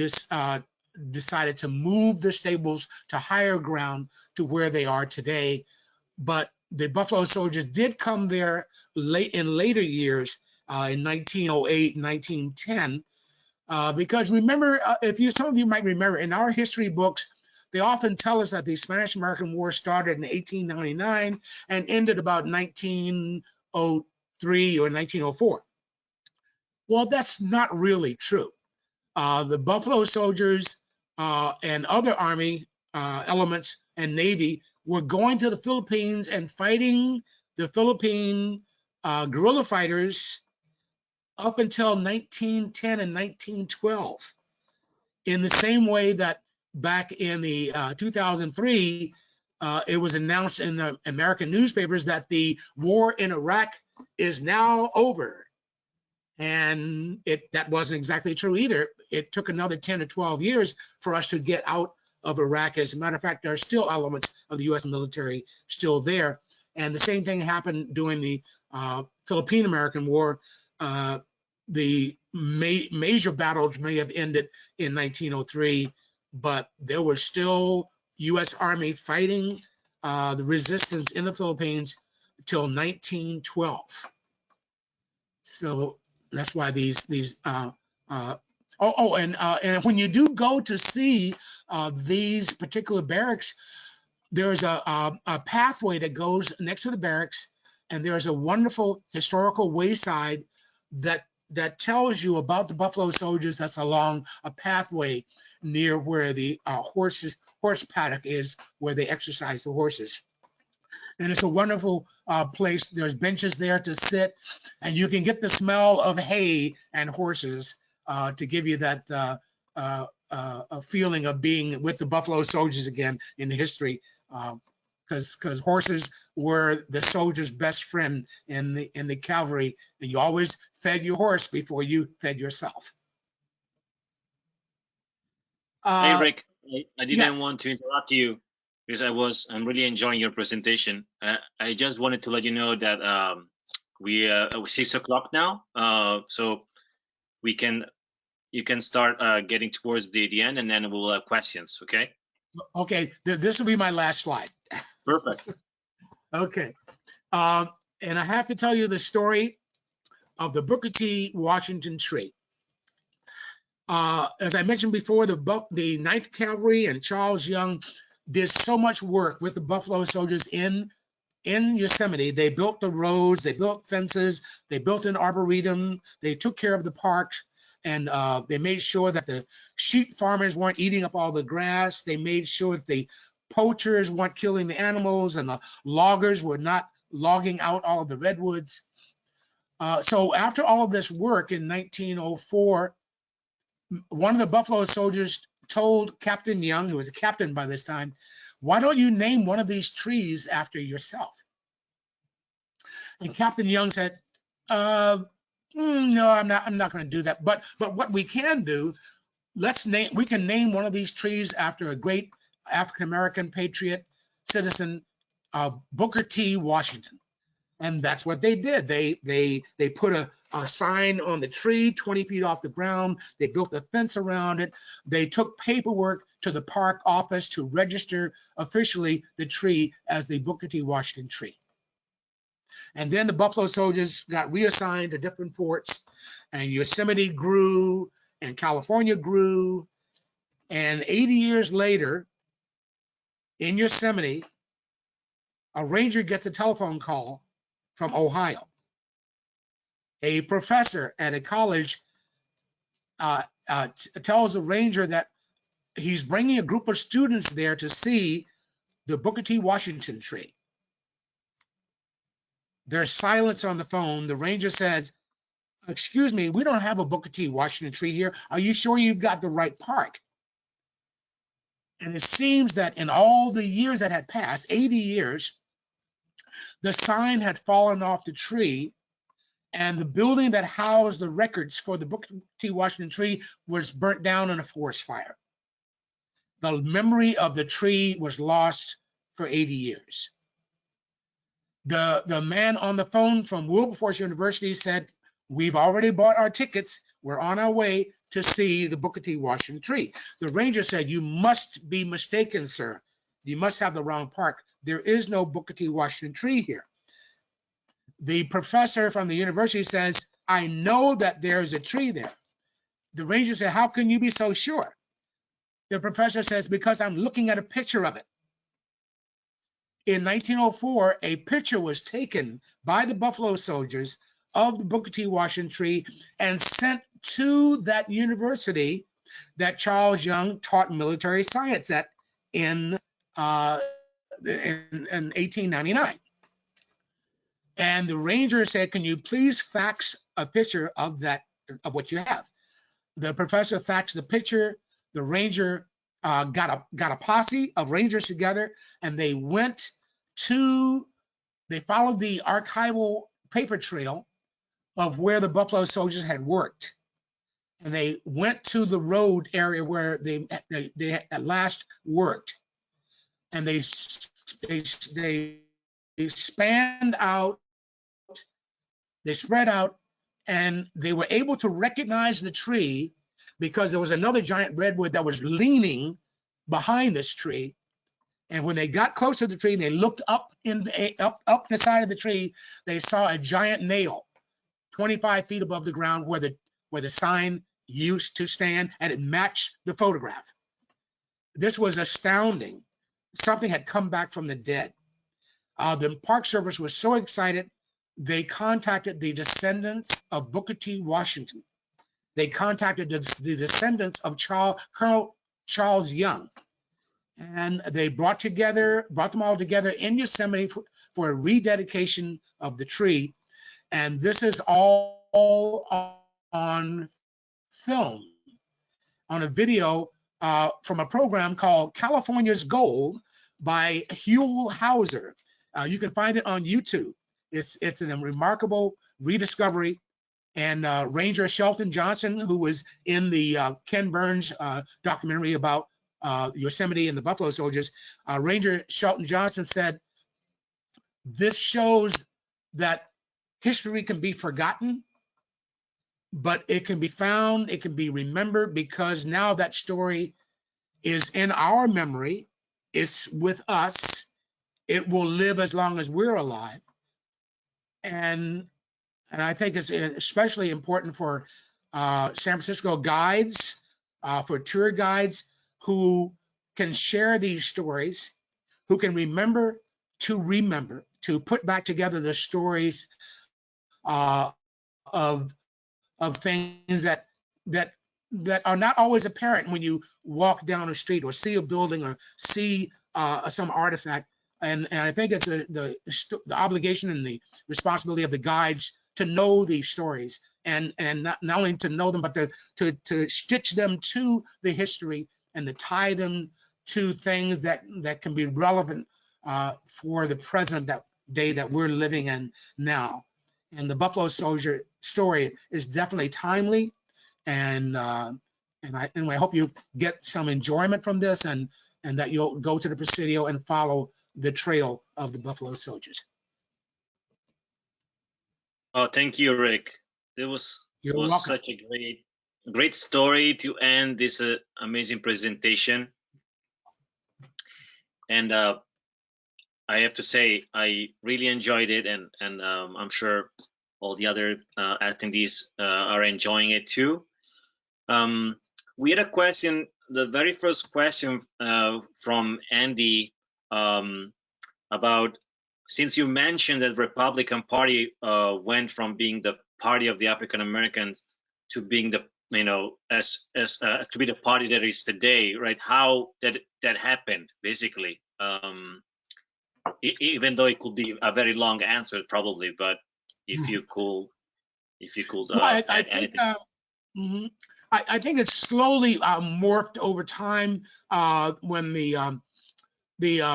decided to move the stables to higher ground to where they are today. But the Buffalo Soldiers did come there in later years, in 1908, 1910, because remember, some of you might remember, in our history books, they often tell us that the Spanish-American War started in 1899 and ended about 1903 or 1904. Well, that's not really true. The Buffalo Soldiers and other Army elements and Navy were going to the Philippines and fighting the Philippine guerrilla fighters up until 1910 and 1912. In the same way that back in the 2003, it was announced in the American newspapers that the war in Iraq is now over. And that wasn't exactly true either. It took another 10 or 12 years for us to get out of Iraq. As a matter of fact, there are still elements of the U.S. military still there. And the same thing happened during the Philippine-American War. The major battles may have ended in 1903, but there was still U.S. Army fighting the resistance in the Philippines till 1912. So that's why and when you do go to see these particular barracks, there's a pathway that goes next to the barracks, and there's a wonderful historical wayside that tells you about the Buffalo Soldiers. That's along a pathway near where the horse paddock is, where they exercise the horses. And it's a wonderful place. There's benches there to sit, and you can get the smell of hay and horses to give you that a feeling of being with the Buffalo Soldiers again in history, because horses were the soldiers' best friend in the cavalry, and you always fed your horse before you fed yourself. Hey, Rick, I didn't yes. want to interrupt you because I'm really enjoying your presentation. I just wanted to let you know that we 6 o'clock now, so you can start getting towards the end, and then we'll have questions. Okay. Okay. This will be my last slide. Perfect. Okay. And I have to tell you the story of the Booker T. Washington tree. As I mentioned before, the Ninth Cavalry and Charles Young did so much work with the Buffalo Soldiers in Yosemite. They built the roads, they built fences, they built an arboretum, they took care of the parks, and they made sure that the sheep farmers weren't eating up all the grass. They made sure that the poachers weren't killing the animals, and the loggers were not logging out all of the redwoods. So after all of this work in 1904, one of the Buffalo Soldiers told Captain Young, who was a captain by this time, "Why don't you name one of these trees after yourself?" And Captain Young said, "No, I'm not going to do that. But what we can do, we can name one of these trees after a great African-American patriot citizen, Booker T. Washington." And that's what they did. They put a sign on the tree 20 feet off the ground. They built a fence around it. They took paperwork to the park office to register officially the tree as the Booker T. Washington tree. And then the Buffalo Soldiers got reassigned to different forts, and Yosemite grew, and California grew. And 80 years later, in Yosemite, a ranger gets a telephone call from Ohio. A professor at a college tells the ranger that he's bringing a group of students there to see the Booker T. Washington tree. There's silence on the phone. The ranger says, "Excuse me, we don't have a Booker T. Washington tree here. Are you sure you've got the right park?" And it seems that in all the years that had passed, 80 years, the sign had fallen off the tree, and the building that housed the records for the Booker T. Washington tree was burnt down in a forest fire. The memory of the tree was lost for 80 years. The man on the phone from Wilberforce University said, "We've already bought our tickets. We're on our way to see the Booker T. Washington tree." The ranger said, "You must be mistaken, sir. You must have the wrong park. There is no Booker T. Washington tree here." The professor from the university says, "I know that there's a tree there." The ranger said, "How can you be so sure?" The professor says, "Because I'm looking at a picture of it." In 1904, a picture was taken by the Buffalo Soldiers of the Booker T. Washington tree and sent to that university that Charles Young taught military science at in 1899. And the ranger said, "Can you please fax a picture of that, of what you have?" The professor faxed the picture. The ranger got a posse of rangers together, and they followed the archival paper trail of where the Buffalo Soldiers had worked. And they went to the road area where they at last worked. And they spanned out, they spread out, and they were able to recognize the tree because there was another giant redwood that was leaning behind this tree. And when they got close to the tree, they looked up the side of the tree. They saw a giant nail, 25 feet above the ground, where the sign used to stand, and it matched the photograph. This was astounding. Something had come back from the dead. The Park Service was so excited, they contacted the descendants of Booker T. Washington. They contacted the descendants of Colonel Charles Young. And they brought them all together in Yosemite for a rededication of the tree. And this is all on film, on a video from a program called California's Gold by Huell Hauser. You can find it on YouTube. It's a remarkable rediscovery. And Ranger Shelton Johnson, who was in the Ken Burns documentary about Yosemite and the Buffalo Soldiers, Ranger Shelton Johnson said, "This shows that history can be forgotten, but it can be found, it can be remembered, because now that story is in our memory, it's with us, it will live as long as we're alive." And I think it's especially important for San Francisco guides, for tour guides who can share these stories, who can remember, to put back together the stories of things that are not always apparent when you walk down a street or see a building or see some artifact. And I think it's the obligation and the responsibility of the guides to know these stories, and not only to know them, but to stitch them to the history and to tie them to things that can be relevant for the present day that we're living in now. And the Buffalo Soldier story is definitely timely, and I hope you get some enjoyment from this, and that you'll go to the Presidio and follow the trail of the Buffalo Soldiers. Oh, thank you, Rick. You're was welcome. such a great story to end this amazing presentation. And I have to say, I really enjoyed it, and I'm sure all the other attendees are enjoying it too. We had a question, the very first question from Andy, about, since you mentioned that Republican Party went from being the party of the African Americans to being the, to be the party that is today, right? How that happened, basically. Even though it could be a very long answer, probably, but if you could, Well, I think anything. mhm. I think it's slowly morphed over time when the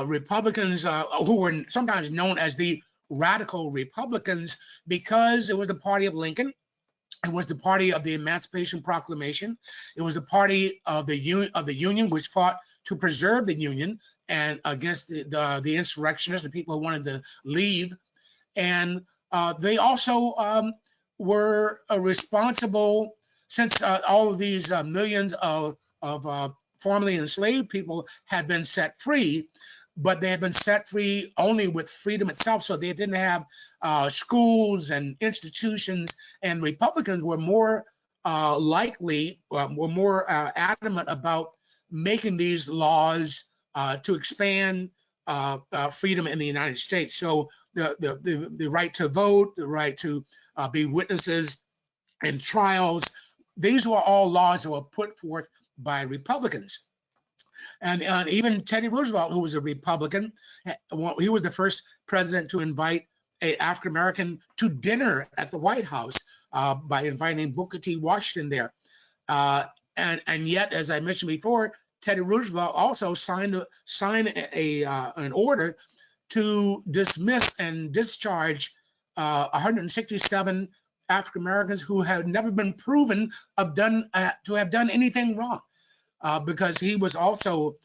Republicans, who were sometimes known as the radical Republicans, because it was the party of Lincoln. It was the party of the Emancipation Proclamation. It was the party of the Union, which fought to preserve the Union and against the insurrectionists, the people who wanted to leave. And they also were responsible, since all of these millions of formerly enslaved people had been set free, but they had been set free only with freedom itself. So they didn't have schools and institutions, and Republicans were more adamant about making these laws to expand freedom in the United States. So the right to vote, the right to be witnesses in trials, these were all laws that were put forth by Republicans. And even Teddy Roosevelt, who was a Republican, he was the first president to invite an African American to dinner at the White House by inviting Booker T. Washington there. And yet, as I mentioned before, Teddy Roosevelt also signed an order to dismiss and discharge 167 African Americans who had never been proven to have done anything wrong. Because he was also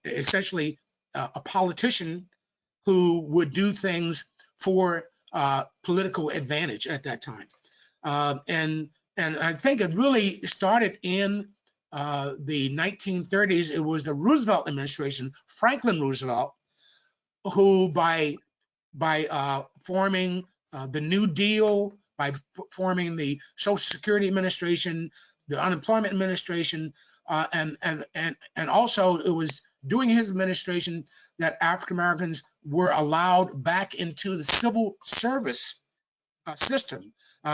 essentially a politician who would do things for political advantage at that time. And I think it really started in the 1930s. It was the Roosevelt administration, Franklin Roosevelt, who by forming the New Deal, by forming the Social Security Administration, the Unemployment Administration, and also it was during his administration that African Americans were allowed back into the civil service system.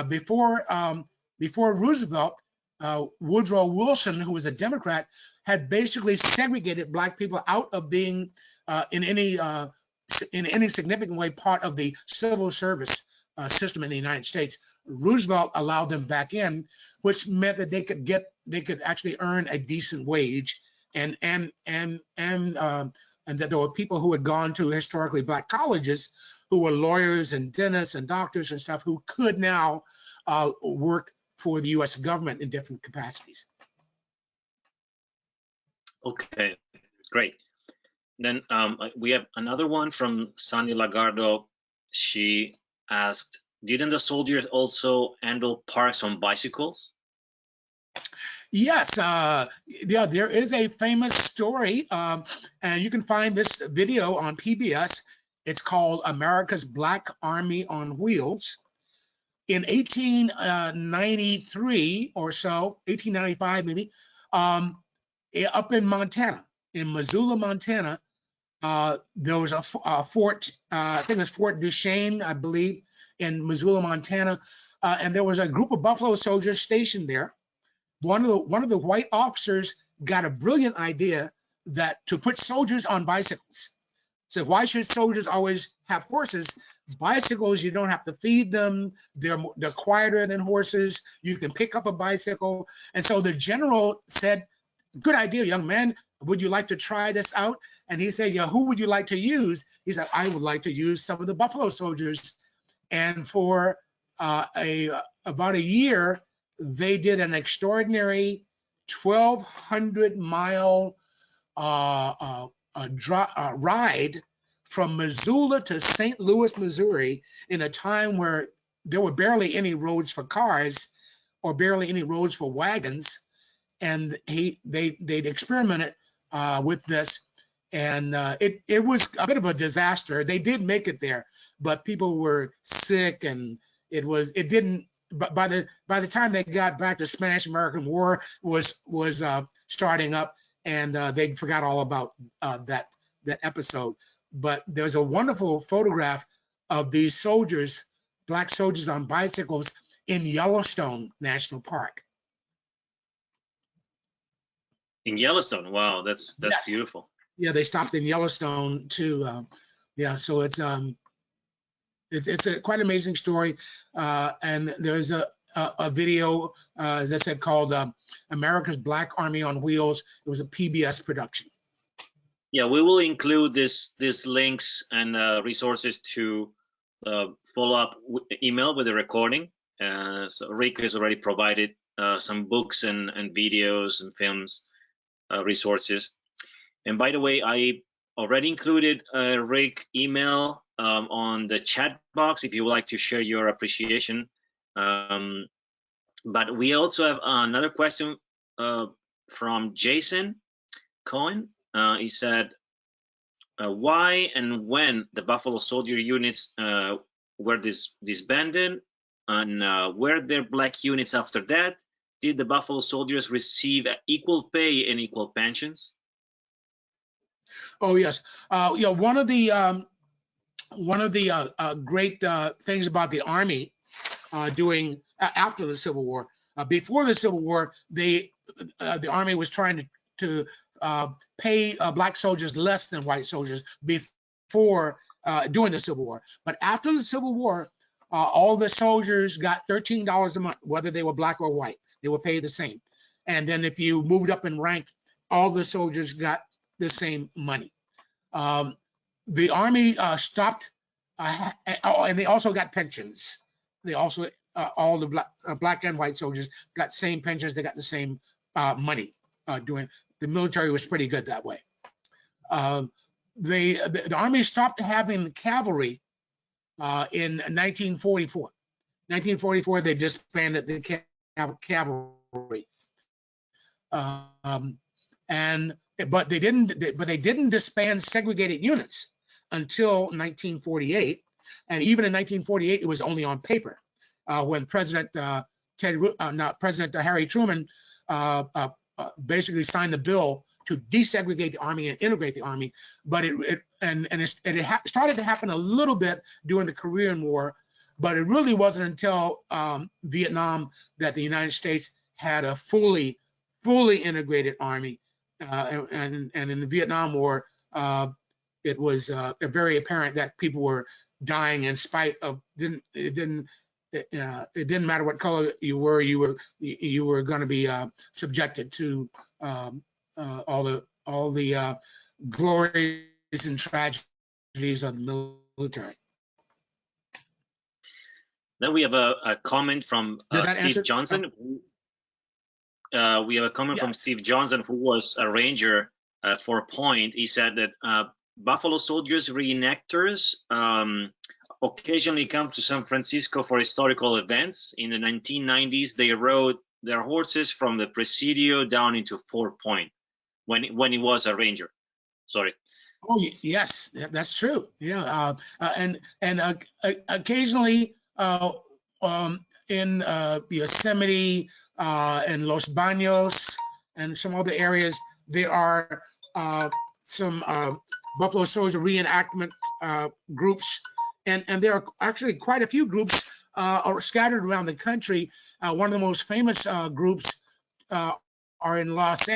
Before Roosevelt, Woodrow Wilson, who was a Democrat, had basically segregated Black people out of being in any significant way part of the civil service system in the United States. Roosevelt allowed them back in, which meant that they could actually earn a decent wage, and that there were people who had gone to historically Black colleges who were lawyers and dentists and doctors and stuff who could now work for the U.S. government in different capacities. Okay, great. Then we have another one from Sandy Lagardo. She asked, didn't the soldiers also handle parks on bicycles? Yes, yeah, there is a famous story, and you can find this video on PBS. It's called America's Black Army on Wheels. In 1893 or so, 1895 maybe, up in Montana, in Missoula, Montana, there was a fort, I think it was Fort Duchesne, I believe, in Missoula, Montana, and there was a group of Buffalo soldiers stationed there. One of the white officers got a brilliant idea that to put soldiers on bicycles. So why should soldiers always have horses? Bicycles, you don't have to feed them. They're quieter than horses. You can pick up a bicycle. And so the general said, good idea, young man. Would you like to try this out? And he said, yeah, who would you like to use? He said, I would like to use some of the Buffalo soldiers. And for about a year, they did an extraordinary 1,200-mile ride from Missoula to St. Louis, Missouri, in a time where there were barely any roads for cars or barely any roads for wagons. And they'd experimented with this, and it was a bit of a disaster. They did make it there, but people were sick, and it didn't. But by the time they got back, the Spanish-American War was starting up, and they forgot all about that episode. But there's a wonderful photograph of these soldiers, black soldiers on bicycles in Yellowstone National Park. In Yellowstone, wow, that's Yes. beautiful. Yeah, they stopped in Yellowstone too. Yeah, so it's a quite amazing story. And there's a video, as I said, called America's Black Army on Wheels. It was a PBS production. Yeah, we will include these links and resources to follow up email with the recording. So Rick has already provided some books and videos and films resources. And by the way, I already included Rick email on the chat box if you would like to share your appreciation. But we also have another question from Jason Cohen. He said, why and when the Buffalo Soldier units were disbanded, and were there black units after that? Did the Buffalo Soldiers receive equal pay and equal pensions? Oh yes, one of the great things about the Army doing after the Civil War. Before the Civil War, the Army was trying to pay black soldiers less than white soldiers before during the Civil War. But after the Civil War, all the soldiers got $13 a month, whether they were black or white. They were paid the same. And then if you moved up in rank, all the soldiers got the same money. The Army stopped, and they also got pensions. They also, all the black and white soldiers got same pensions. They got the same money. The military was pretty good that way. The Army stopped having the cavalry in 1944. 1944, they disbanded the cavalry. But they didn't disband segregated units until 1948, and even in 1948 it was only on paper when President Harry Truman basically signed the bill to desegregate the Army and integrate the Army. But it started to happen a little bit during the Korean War, but it really wasn't until Vietnam that the United States had a fully integrated Army. And in the Vietnam War, it was very apparent that people were dying in spite of it didn't matter what color you were going to be subjected to all the glories and tragedies of the military. Then we have a comment from Steve Johnson. We have a comment from Steve Johnson, who was a ranger at Fort Point. He said that Buffalo Soldiers reenactors occasionally come to San Francisco for historical events. In the 1990s, they rode their horses from the Presidio down into Fort Point when he was a ranger. Sorry. Oh yes, that's true. Yeah, and occasionally in Yosemite and Los Baños and some other areas, there are some Buffalo Soldier reenactment groups, and there are actually quite a few groups are scattered around the country. One of the most famous groups are in Los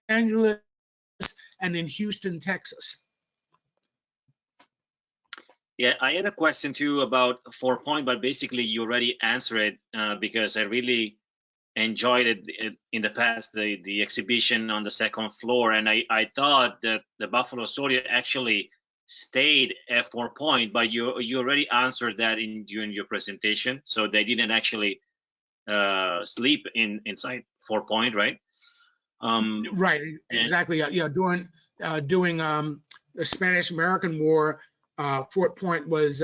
Angeles and in Houston, Texas. Yeah, I had a question too about Fort Point, but basically you already answered it because I really enjoyed it in the past, the exhibition on the second floor, and I thought that the Buffalo Soldier actually stayed at Fort Point, but you already answered that during your presentation, so they didn't actually sleep inside Fort Point, right? Right, exactly. Yeah, during the Spanish-American War, Fort Point was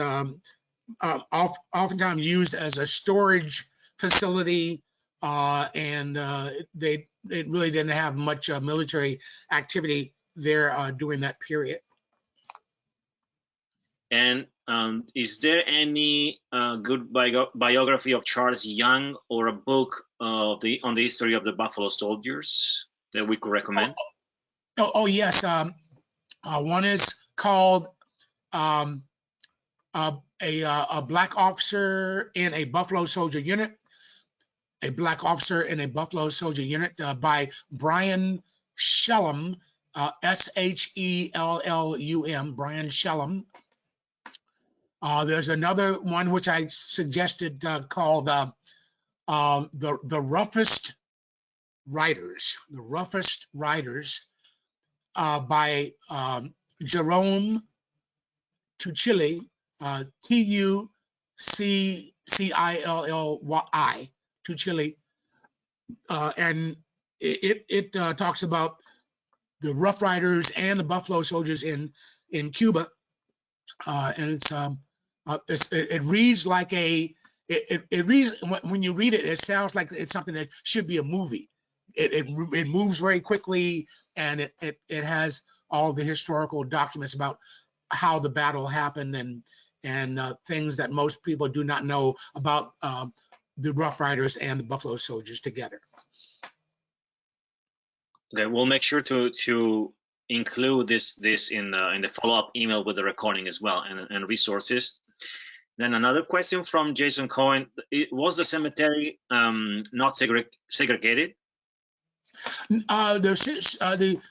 oftentimes used as a storage facility, and it really didn't have much military activity there during that period. And is there any good biography of Charles Young or a book on the history of the Buffalo Soldiers that we could recommend? Oh yes. One is called a Black Officer in a Buffalo Soldier Unit. A Black Officer in a Buffalo Soldier Unit by Brian Shellum, S-H-E-L-L-U-M, Brian Shellum. There's another one which I suggested called the Roughest Riders, by Jerome Tuccilli, Tuccilli, Tuccilli, and it talks about the Rough Riders and the Buffalo Soldiers in Cuba, and it reads like it reads, when you read it, it sounds like it's something that should be a movie. It moves very quickly, and it has all the historical documents about how the battle happened and things that most people do not know about the Rough Riders and the Buffalo Soldiers together. Okay, we'll make sure to include this in the follow-up email with the recording as well, and resources. Then another question from Jason Cohen: was the cemetery not segregated? The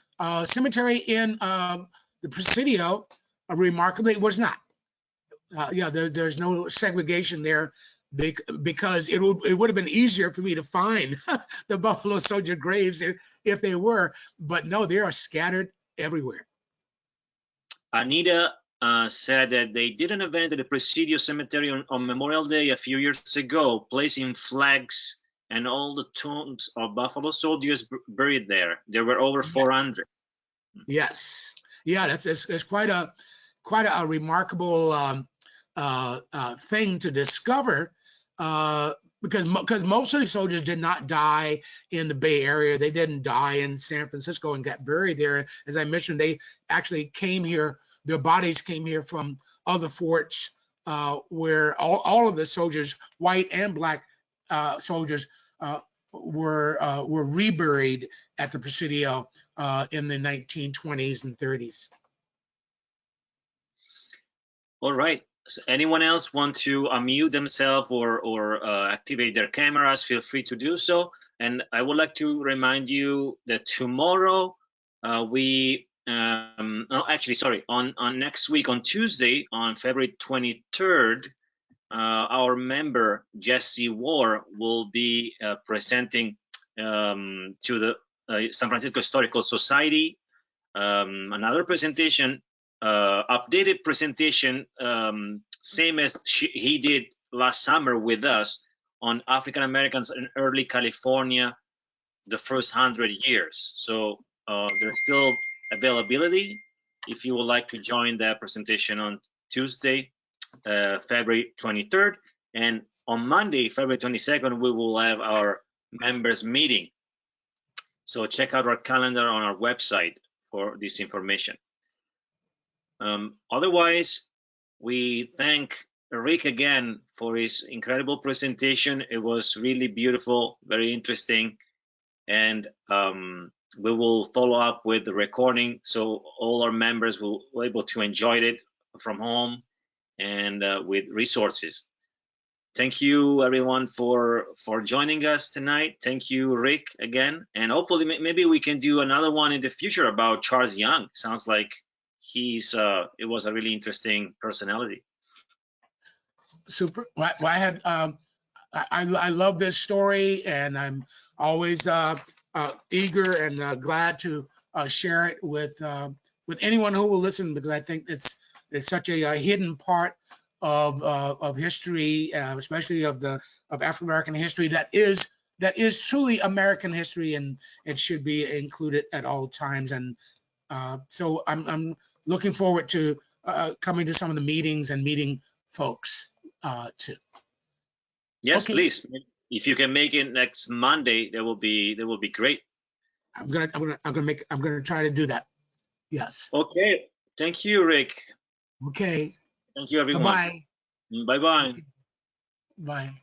cemetery in the Presidio, remarkably, was not. Yeah, there's no segregation there, because it would have been easier for me to find the Buffalo Soldier graves if they were, but no, they are scattered everywhere. Anita said that they did an event at the Presidio Cemetery on Memorial Day a few years ago, placing flags and all the tombs of Buffalo Soldiers buried there. There were over 400. Yes, yeah, it's quite a remarkable thing to discover, because most of the soldiers did not die in the Bay Area. They didn't die in San Francisco and got buried there. As I mentioned, they actually came here. Their bodies came here from other forts, where all of the soldiers, white and black soldiers, were reburied at the Presidio in the 1920s and 30s. All right. So anyone else want to unmute themselves or activate their cameras? Feel free to do so. And I would like to remind you that tomorrow on next week, on Tuesday, on February 23rd, our member Jesse War will be presenting to the San Francisco Historical Society another presentation, updated presentation, same as he did last summer with us, on African Americans in early California, the first 100 years. So there's still availability if you would like to join that presentation on Tuesday, February 23rd, and on Monday, February 22nd, we will have our members meeting. So check out our calendar on our website for this information. Otherwise, we thank Rick again for his incredible presentation. It was really beautiful, very interesting, and we will follow up with the recording so all our members will be able to enjoy it from home and with resources. Thank you everyone for joining us tonight. Thank you, Rick, again, and hopefully maybe we can do another one in the future about Charles Young. Sounds like it was a really interesting personality. Super. Well, I love this story, and I'm always eager and glad to share it with anyone who will listen, because I think it's such a hidden part of history, especially of African American history, that is truly American history, and it should be included at all times. And so I'm looking forward to coming to some of the meetings and meeting folks. too. Yes, Okay. please. If you can make it next Monday, that will be great. I'm gonna try to do that. Yes. Okay. Thank you, Rick. Okay. Thank you, everyone. Bye-bye. Bye bye. Bye.